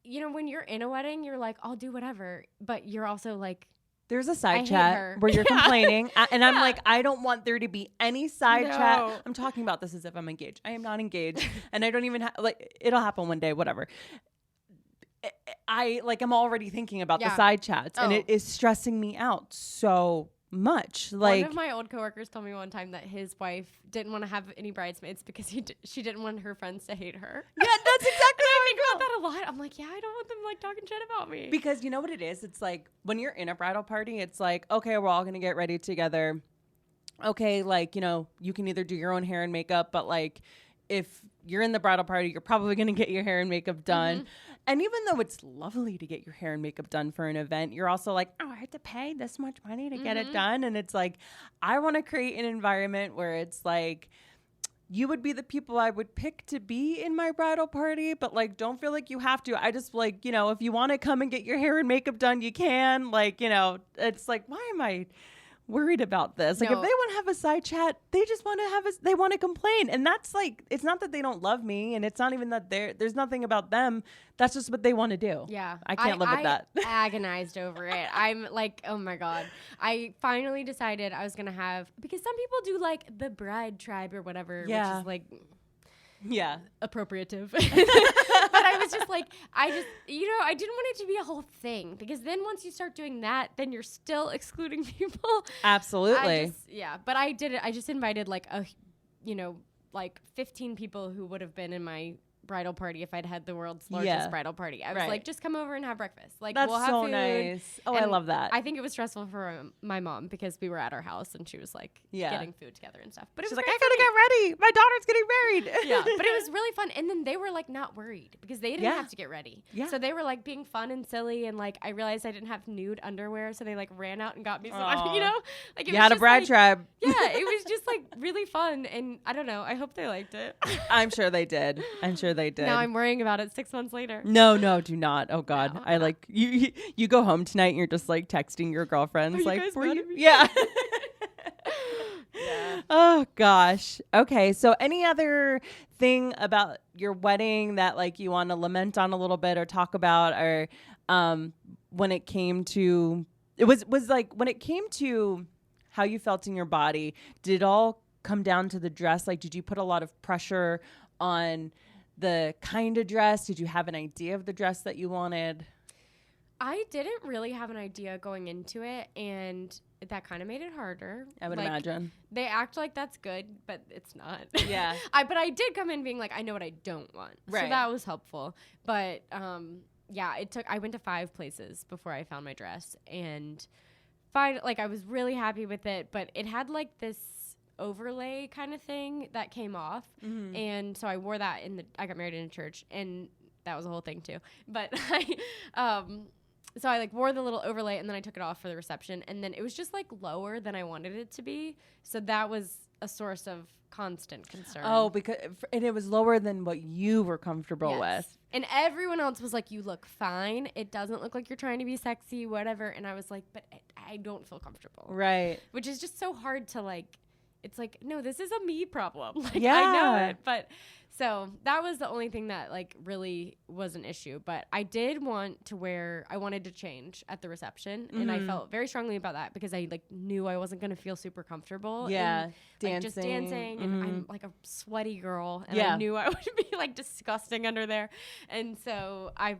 when you're in a wedding, you're like, I'll do whatever. But you're also like, there's a side chat where you're complaining. And I'm like, I don't want there to be any side chat. I'm talking about this as if I'm engaged. I am not engaged. And I don't even it'll happen one day, whatever. I'm already thinking about the side chats and it is stressing me out so much. Like one of my old coworkers told me one time that his wife didn't want to have any bridesmaids because she didn't want her friends to hate her. Yeah, that's exactly I think about that a lot. I'm like, yeah, I don't want them like talking shit about me. Because you know what it is? It's like when you're in a bridal party, it's like, okay, we're all going to get ready together. Okay, like, you can either do your own hair and makeup, but like if you're in the bridal party, you're probably going to get your hair and makeup done. And even though it's lovely to get your hair and makeup done for an event, you're also like, oh, I have to pay this much money to get it done. And it's like, I want to create an environment where it's like, you would be the people I would pick to be in my bridal party, but like, don't feel like you have to. I just like, if you want to come and get your hair and makeup done, you can. Like, it's like, why am I worried about this? Like, if they want to have a side chat, they just want to they want to complain. And that's like, it's not that they don't love me, and it's not even that there's nothing about them. That's just what they want to do. Yeah. I can't live with that. I agonized over it. I'm like, oh my God. I finally decided I was going to have, because some people do like the bride tribe or whatever, which is like, appropriative. But I was just like, I didn't want it to be a whole thing, because then once you start doing that, then you're still excluding people. Absolutely. But I did it. I just invited like 15 people who would have been in my bridal party if I'd had the world's largest bridal party. I was like, just come over and have breakfast. Like, that's we'll have so food. Nice. Oh, and I love that. I think it was stressful for my mom because we were at our house and she was like getting food together and stuff. But she's like, I gotta get ready. My daughter's getting married. But it was really fun. And then they were like not worried because they didn't have to get ready. Yeah. So they were like being fun and silly, and like I realized I didn't have nude underwear, so they like ran out and got me some. Like you had a bride tribe. Yeah, it was just like really fun, and I don't know. I hope they liked it. I'm sure they did. Now I'm worrying about it 6 months later. No, do not. Oh God. I like you go home tonight and you're just like texting your girlfriends like, were you? Yeah. Oh gosh. Okay. So any other thing about your wedding that like you want to lament on a little bit or talk about, or when it came to when it came to how you felt in your body, did it all come down to the dress? Like, did you put a lot of pressure on the kind of dress? Did you have an idea of the dress that you wanted? I didn't really have an idea going into it, and that kind of made it harder. I would imagine. They act like that's good, but it's not. Yeah. But I did come in being like, I know what I don't want. Right. So that was helpful. But I went to 5 places before I found my dress, and I was really happy with it, but it had like this overlay kind of thing that came off, and so I wore that I got married in a church, and that was a whole thing too. But so I like wore the little overlay, and then I took it off for the reception, and then it was just like lower than I wanted it to be, so that was a source of constant concern. Oh, and it was lower than what you were comfortable with. And everyone else was like, you look fine. It doesn't look like you're trying to be sexy, whatever. And I was like, but I don't feel comfortable. Right. Which is just so hard to like, it's like, no, this is a me problem. Like, Yeah. I know it. But so that was the only thing that like really was an issue. But I did want to I wanted to change at the reception. And I felt very strongly about that because I like knew I wasn't going to feel super comfortable. Yeah. Like just dancing. And I'm like a sweaty girl. And Yeah. I knew I would be like disgusting under there. And so I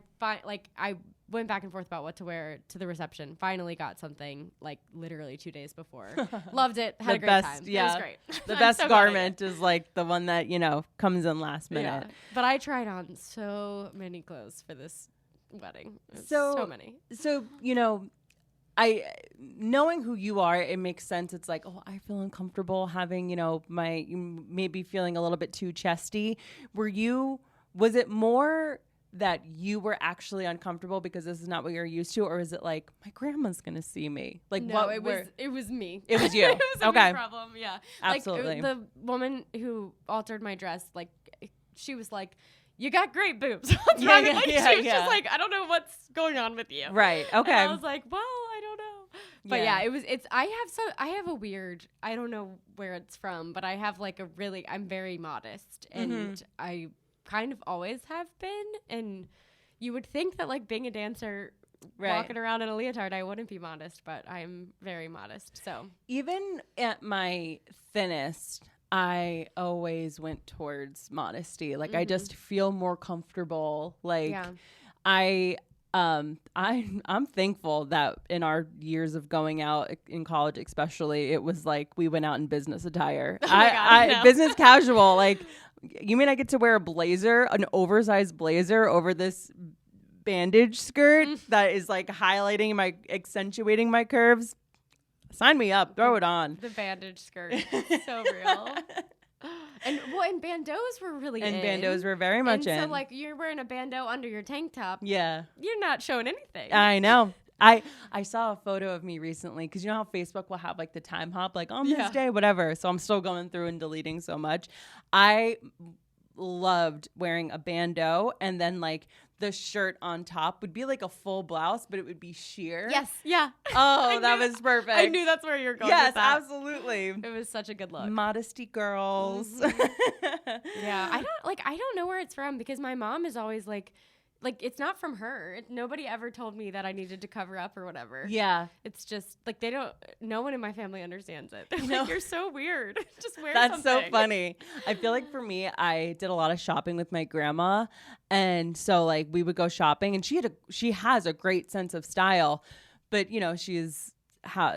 went back and forth about what to wear to the reception. Finally got something like literally 2 days before. Loved it. Had a great time. Yeah. It was great. The best garment is like the one that, comes in last minute. Yeah. But I tried on so many clothes for this wedding. So many. So, knowing who you are, it makes sense. It's like, oh, I feel uncomfortable having, maybe feeling a little bit too chesty. Was it more that you were actually uncomfortable because this is not what you're used to, or is it like my grandma's gonna see me? Like, no, it was me. It was you. It was a Okay. me problem. Yeah, Absolutely. Like the woman who altered my dress, like she was like, "You got great boobs." She was just like, "I don't know what's going on with you." Right. Okay. And I was like, "Well, I don't know." But I have a weird, I don't know where it's from, but I have like I'm very modest, and I kind of always have been. And you would think that like being a dancer, walking around in a leotard, I wouldn't be modest, but I'm very modest. So even at my thinnest, I always went towards modesty. Like I just feel more comfortable. Like I'm thankful that in our years of going out in college, especially, it was like we went out in business attire. Business casual. Like, you mean I get to wear an oversized blazer over this bandage skirt that is like accentuating my curves? Sign me up. Throw it on. The bandage skirt. So real. And bandeaus were really in. And bandeaus were very much in. So like you're wearing a bandeau under your tank top. Yeah. You're not showing anything. I know. I saw a photo of me recently because you know how Facebook will have like the time hop, like on this day, whatever. So I'm still going through and deleting so much. I loved wearing a bandeau, and then like the shirt on top would be like a full blouse, but it would be sheer. Yes. Yeah. Oh, that was perfect. I knew that's where you're going. Yes, with that. absolutely. It was such a good look. Modesty girls. Yeah. I don't know where it's from because my mom is always like it's not from her. Nobody ever told me that I needed to cover up or whatever. Yeah. It's just like no one in my family understands it. They're like, you're so weird. Just wear That's something. so funny. I feel like for me, I did a lot of shopping with my grandma. And so like we would go shopping, and she has a great sense of style, but she's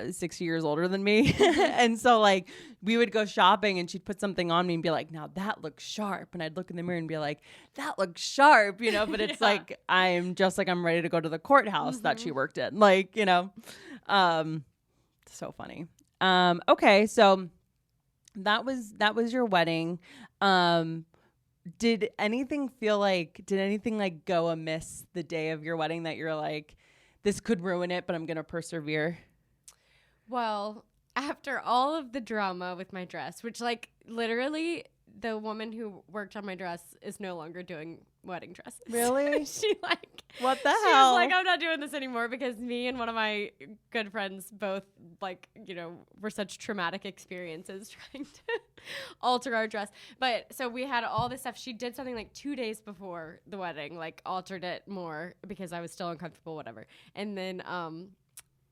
6 years older than me. And so like we would go shopping, and she'd put something on me and be like, now that looks sharp. And I'd look in the mirror and be like, that looks sharp, but it's like, I'm ready to go to the courthouse that she worked in. Like, so funny. Okay. So that was your wedding. Did anything go amiss the day of your wedding that you're like, this could ruin it, but I'm going to persevere? Well, after all of the drama with my dress, which like literally the woman who worked on my dress is no longer doing wedding dresses. Really? She like, what the hell? She was like, I'm not doing this anymore because me and one of my good friends both like, were such traumatic experiences trying to alter our dress. But so we had all this stuff. She did something like 2 days before the wedding, like altered it more because I was still uncomfortable, whatever. And then,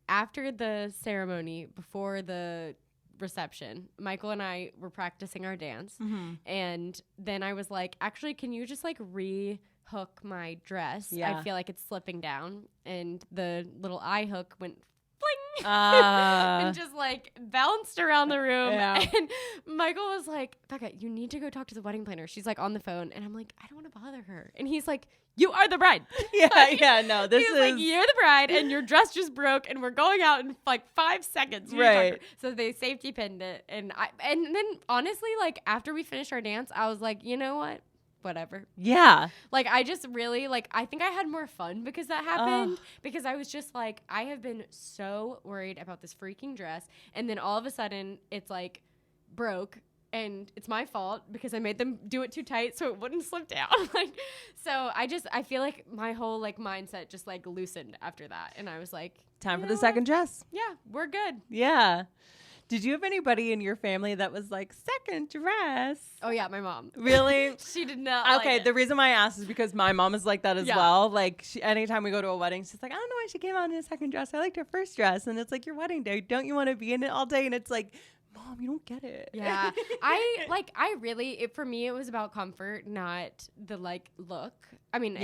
after the ceremony, before the reception, Michael and I were practicing our dance. And then I was like, actually, can you just like re-hook my dress? Yeah. I feel like it's slipping down. And the little eye hook went fling and just like bounced around the room. Yeah. And Michael was like, Becca, you need to go talk to the wedding planner. She's like on the phone. And I'm like, I don't want to bother her. And he's like, you are the bride. No, this is like, you're the bride and your dress just broke and we're going out in like 5 seconds. Right. So they safety pinned it. And then honestly, like after we finished our dance, I was like, you know what? Whatever. Yeah. Like I just really I think I had more fun because that happened because I was just like, I have been so worried about this freaking dress. And then all of a sudden it's like broke. And it's my fault because I made them do it too tight so it wouldn't slip down. So I feel like my whole like mindset just like loosened after that. And I was like, time for the second dress. Yeah, we're good. Yeah. Did you have anybody in your family that was like, second dress? Oh, yeah, my mom. Really? She did not Okay, like it. the reason why I asked is because my mom is like that as well. Like, anytime we go to a wedding, she's like, I don't know why she came out in a second dress. I liked her first dress. And it's like, your wedding day. Don't you want to be in it all day? And it's like, Mom, you don't get it. Yeah. For me, it was about comfort, not the like look. I mean,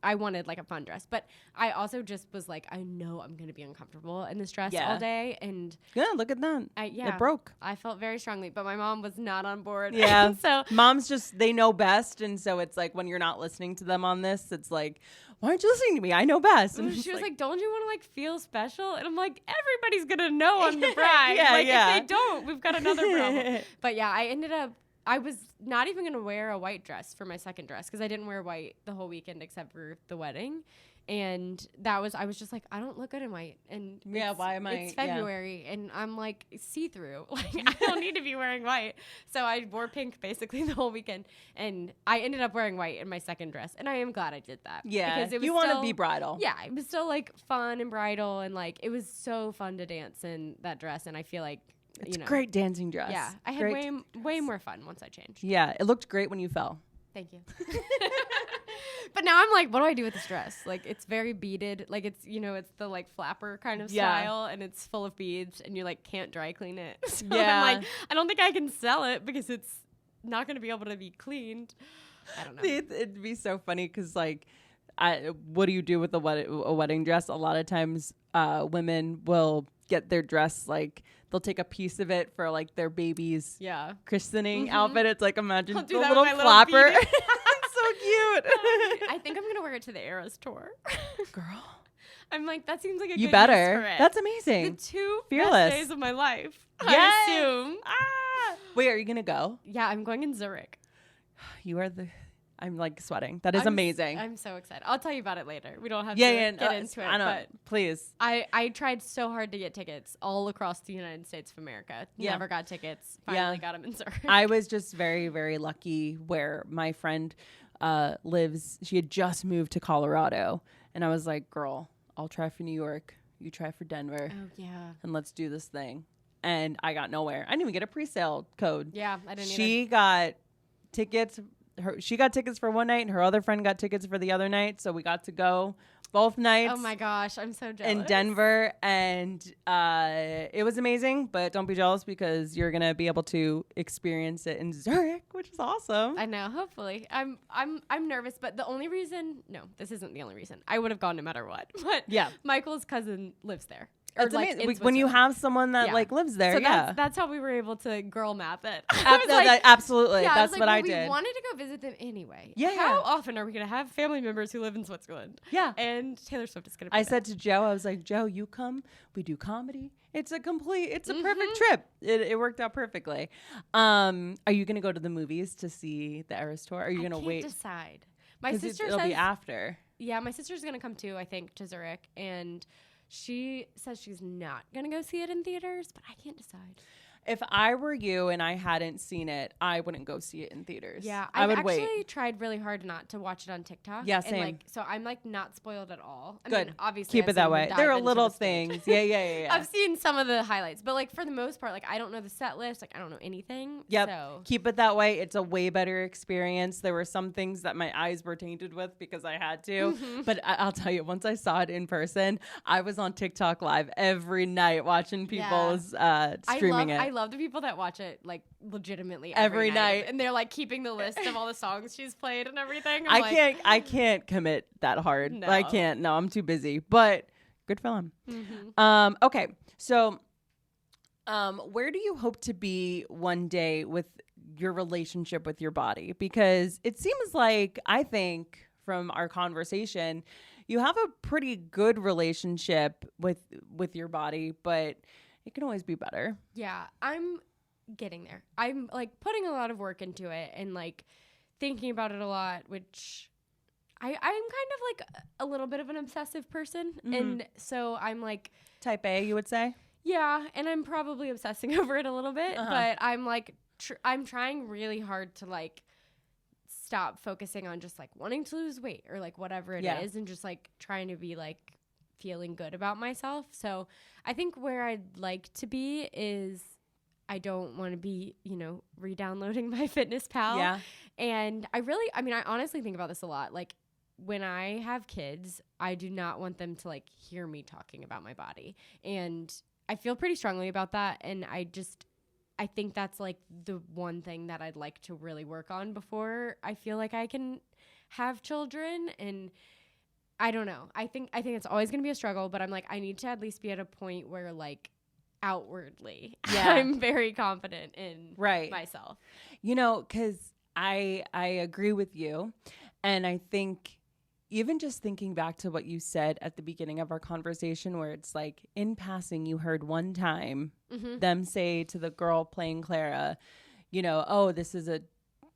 I wanted like a fun dress, but I also just was like, I know I'm going to be uncomfortable in this dress all day. And yeah, look at that. It broke. I felt very strongly, but my mom was not on board. Yeah. So moms just, they know best. And so it's like, when you're not listening to them on this, it's like, why aren't you listening to me? I know best. And she was like, don't you want to like feel special? And I'm like, everybody's going to know I'm the bride. If they don't, we've got another problem. But yeah, I was not even going to wear a white dress for my second dress because I didn't wear white the whole weekend except for the wedding. And I was just like, I don't look good in white. And why am I? It's February and I'm like see-through. Like I don't need to be wearing white. So I wore pink basically the whole weekend. And I ended up wearing white in my second dress. And I am glad I did that. Yeah. Because it was you want to be bridal. Yeah. It was still like fun and bridal. And like, it was so fun to dance in that dress. And I feel like, it's a great dancing dress. Yeah. I had way more fun once I changed. Yeah. It looked great when you fell. Thank you. But now I'm like, what do I do with this dress? Like, it's very beaded. Like, it's, it's the, like, flapper kind of style. And it's full of beads. And you, like, can't dry clean it. So I'm like, I don't think I can sell it because it's not going to be able to be cleaned. I don't know. It'd be so funny because, like, what do you do with a wedding dress? A lot of times women will get their dress, like, they'll take a piece of it for, like, their baby's christening outfit. It's like, imagine the little flapper. So cute. I think I'm going to wear it to the Eras tour. Girl. I'm like, that seems like a you good better. use for it. That's amazing. The two Fearless best days of my life. Yes. I assume. Wait, are you going to go? Yeah, I'm going in Zurich. You are I'm like sweating. That is amazing. I'm so excited. I'll tell you about it later. We don't have to get into it. I know. But please. I tried so hard to get tickets all across the United States of America. Never got tickets. Finally got them in Zurich. I was just very, very lucky where my friend lives. She had just moved to Colorado. And I was like, girl, I'll try for New York. You try for Denver. Oh, yeah. And let's do this thing. And I got nowhere. I didn't even get a pre-sale code. Yeah, I didn't either. She got tickets. She got tickets for one night, and her other friend got tickets for the other night. So we got to go both nights. Oh my gosh, I'm so jealous. In Denver, and it was amazing. But don't be jealous because you're gonna be able to experience it in Zurich, which is awesome. I know. Hopefully, I'm nervous, but the only reason, no, this isn't the only reason. I would have gone no matter what. But yeah, Michael's cousin lives there. It's amazing when you have someone that like lives there. So yeah, that's how we were able to girl math it. Absolutely, yeah, that's what I did. We wanted to go visit them anyway. Yeah. How often are we gonna have family members who live in Switzerland? Yeah. And Taylor Swift is gonna be I said to Joe, I was like, Joe, you come. We do comedy. It's a perfect trip. It worked out perfectly. Are you gonna go to the movies to see the Eras tour? Or are you gonna wait? Decide. My sister it'll be after. Yeah, my sister's gonna come too. I think to Zurich and. She says she's not going to go see it in theaters, but I can't decide. If I were you and I hadn't seen it, I wouldn't go see it in theaters. Yeah, I would wait. I've actually tried really hard not to watch it on TikTok. Yeah, same. And so I'm like not spoiled at all. I Good. mean, obviously, keep it that way. There are little things. Yeah. I've seen some of the highlights, but like for the most part, like I don't know the set list. Like I don't know anything. Yep. So. Keep it that way. It's a way better experience. There were some things that my eyes were tainted with because I had to. But I'll tell you, once I saw it in person, I was on TikTok live every night watching people's streaming it. I love the people that watch it like legitimately every night, and they're like keeping the list of all the songs she's played and everything. I can't commit that hard. No. I can't. No, I'm too busy. But good for them. Okay, so where do you hope to be one day with your relationship with your body? Because it seems like, I think from our conversation, you have a pretty good relationship with your body, but it can always be better. Yeah, I'm getting there. I'm like putting a lot of work into it and like thinking about it a lot, which I'm kind of like a little bit of an obsessive person. And so I'm like type A, you would say? Yeah, and I'm probably obsessing over it a little bit, but I'm like, I'm trying really hard to like stop focusing on just like wanting to lose weight or like whatever it is, and just like trying to be like feeling good about myself. So I think where I'd like to be is I don't want to be, you know, re-downloading my Fitness Pal. Yeah. And I honestly think about this a lot. Like when I have kids, I do not want them to like hear me talking about my body. And I feel pretty strongly about that. And I think that's like the one thing that I'd like to really work on before I feel like I can have children. And I don't know. I think it's always going to be a struggle, but I'm like, I need to at least be at a point where like outwardly I'm very confident in myself. You know, because I agree with you. And I think even just thinking back to what you said at the beginning of our conversation, where it's like in passing, you heard one time them say to the girl playing Clara, you know, oh, this is a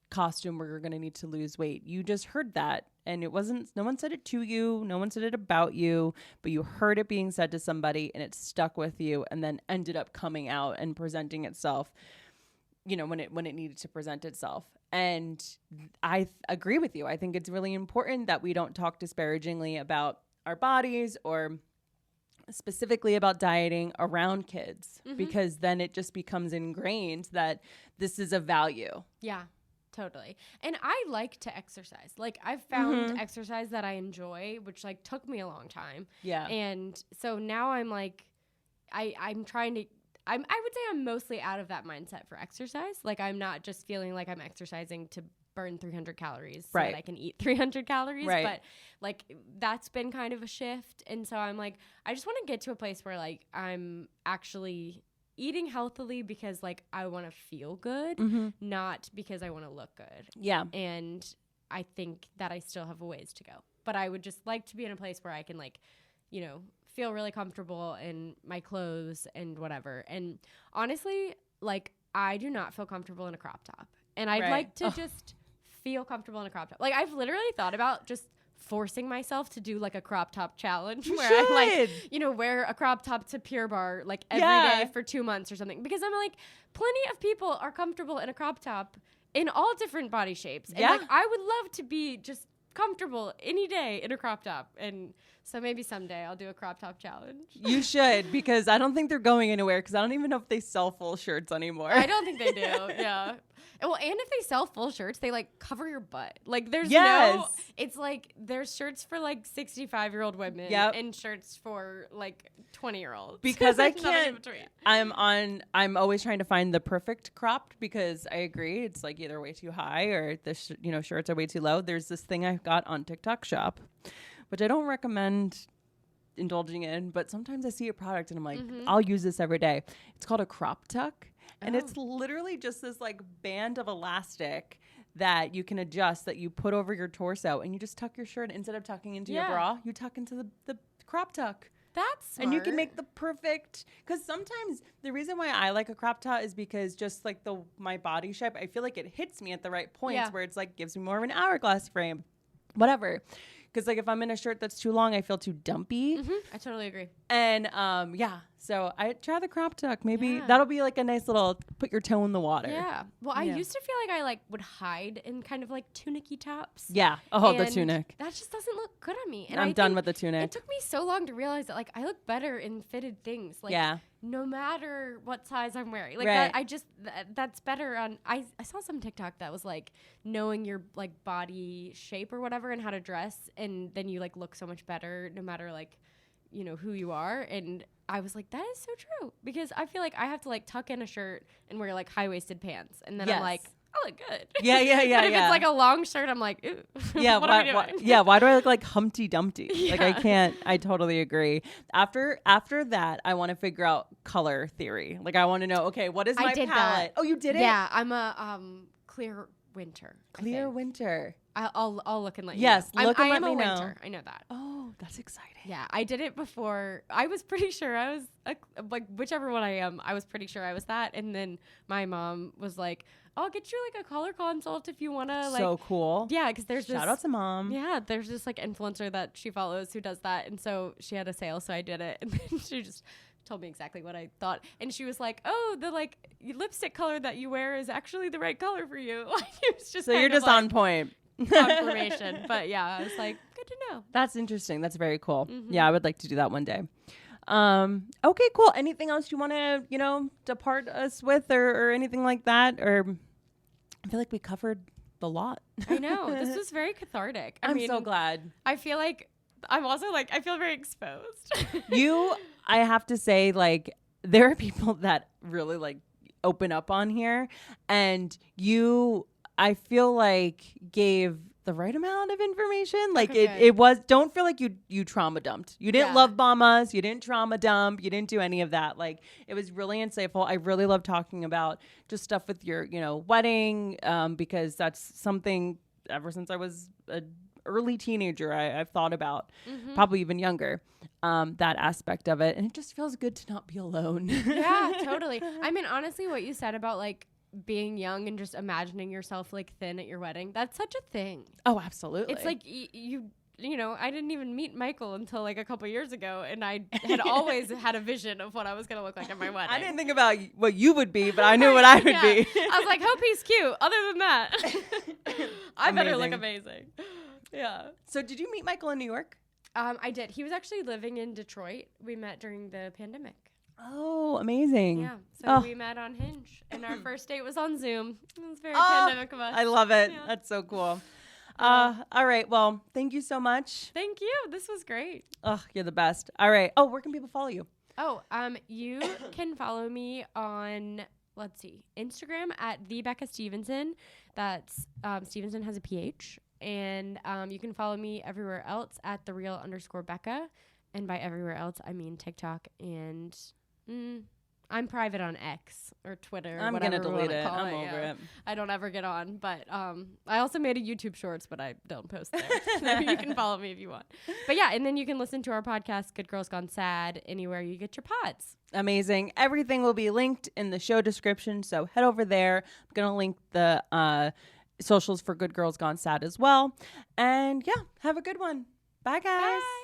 costume where you're going to need to lose weight. You just heard that. And it wasn't, no one said it to you. No one said it about you, but you heard it being said to somebody and it stuck with you and then ended up coming out and presenting itself, you know, when it needed to present itself. And I agree with you. I think it's really important that we don't talk disparagingly about our bodies or specifically about dieting around kids, because then it just becomes ingrained that this is a value. Yeah. Totally. And I like to exercise. Like I've found exercise that I enjoy, which like took me a long time. Yeah. And so now I'm like, I'm trying to, I would say I'm mostly out of that mindset for exercise. Like I'm not just feeling like I'm exercising to burn 300 calories so that I can eat 300 calories. Right. But like that's been kind of a shift. And so I'm like, I just want to get to a place where like I'm actually eating healthily because like I want to feel good, not because I want to look good. Yeah. And I think that I still have a ways to go, but I would just like to be in a place where I can like, you know, feel really comfortable in my clothes and whatever. And honestly, like I do not feel comfortable in a crop top, and I'd like to just feel comfortable in a crop top. Like I've literally thought about just forcing myself to do like a crop top challenge where I like, you know, wear a crop top to Pure Barre like every day for 2 months or something, because I'm like, plenty of people are comfortable in a crop top in all different body shapes. And like, I would love to be just comfortable any day in a crop top. And so maybe someday I'll do a crop top challenge. You should, because I don't think they're going anywhere, because I don't even know if they sell full shirts anymore. I don't think they do. Yeah. Well, and if they sell full shirts, they like cover your butt. Like there's no, it's like there's shirts for like 65-year-old women and shirts for like 20-year-olds. Because I can't, I'm always trying to find the perfect cropped, because I agree. It's like either way too high or the shirts are way too low. There's this thing I got on TikTok Shop, which I don't recommend indulging in, but sometimes I see a product and I'm like, I'll use this every day. It's called a crop tuck. And it's literally just this like band of elastic that you can adjust, that you put over your torso, and you just tuck your shirt. Instead of tucking into your bra, you tuck into the crop tuck. That's smart. And you can make the perfect, because sometimes the reason why I like a crop top is because just like my body shape, I feel like it hits me at the right points where it's like gives me more of an hourglass frame, whatever. Because like if I'm in a shirt that's too long, I feel too dumpy. I totally agree. And so I try the crop tuck. Maybe that'll be like a nice little put your toe in the water. Yeah. Well, I used to feel like I like would hide in kind of like tunicky tops. Yeah. Oh, the tunic. That just doesn't look good on me. And I'm done with the tunic. It took me so long to realize that like I look better in fitted things. Like no matter what size I'm wearing. Like that, I just that's better on. I saw some TikTok that was like knowing your like body shape or whatever and how to dress, and then you like look so much better no matter like, you know, who you are. And I was like, that is so true, because I feel like I have to like tuck in a shirt and wear like high-waisted pants, and then I'm like, I look good. Yeah. But if it's like a long shirt, I'm like, ooh. Yeah. What are we doing? Why do I look like Humpty Dumpty? Like I can't. I totally agree. After that, I want to figure out color theory. Like I want to know, okay, what is my palette? That. Oh, you did it? Yeah, I'm a clear winter. Clear winter. I'll look and let you know. I let am me a know. winter. I know that. Oh, that's exciting. Yeah, I did it before. I was pretty sure I was like whichever one I am. I was pretty sure I was that. And then my mom was like, "I'll get you like a color consult if you want to." Like, so cool. Yeah, because there's shout out to mom. Yeah, there's this like influencer that she follows who does that, and so she had a sale, so I did it, and then she just told me exactly what I thought. And she was like, oh, the like lipstick color that you wear is actually the right color for you. It was just so you're just on point. Confirmation. But yeah, I was like, good to know. That's interesting. That's very cool. Yeah, I would like to do that one day. Okay, cool. Anything else you want to, depart us with or anything like that? Or I feel like we covered the lot. I know. This was very cathartic. I mean, so glad. I feel like I'm also like, I feel very exposed. I have to say, like, there are people that really like open up on here, and I feel like gave the right amount of information. Like it was, don't feel like you trauma dumped. You didn't love bomb us. You didn't trauma dump. You didn't do any of that. Like, it was really insightful. I really love talking about just stuff with your, wedding, because that's something ever since I was a early teenager I've thought about, probably even younger, that aspect of it. And it just feels good to not be alone. Yeah, totally. I mean, honestly, what you said about like being young and just imagining yourself like thin at your wedding, that's such a thing. Oh, absolutely. It's like you know, I didn't even meet Michael until like a couple years ago, and I had always had a vision of what I was going to look like at my wedding. I didn't think about what you would be, but I knew what I would be. I was like, hope he's cute. Other than that, I better look amazing. Yeah. So did you meet Michael in New York? I did. He was actually living in Detroit. We met during the pandemic. Oh, amazing. Yeah. So we met on Hinge, and our first date was on Zoom. It was very pandemic of us. I love it. Yeah. That's so cool. All right. Well, thank you so much. Thank you. This was great. Oh, you're the best. All right. Oh, where can people follow you? Oh, you can follow me on, let's see, Instagram at the Becca Stephenson. That's Stephenson has a PH. And you can follow me everywhere else at @thereal_Becca. And by everywhere else, I mean TikTok and I'm private on X or Twitter. I'm going to delete it. I'm over it. I don't ever get on. But I also made a YouTube Shorts, but I don't post there. So you can follow me if you want. But yeah, and then you can listen to our podcast, Good Girls Gone Sad, anywhere you get your pods. Amazing. Everything will be linked in the show description. So head over there. I'm going to link the socials for Good Girls Gone Sad as well. And yeah, have a good one. Bye, guys. Bye.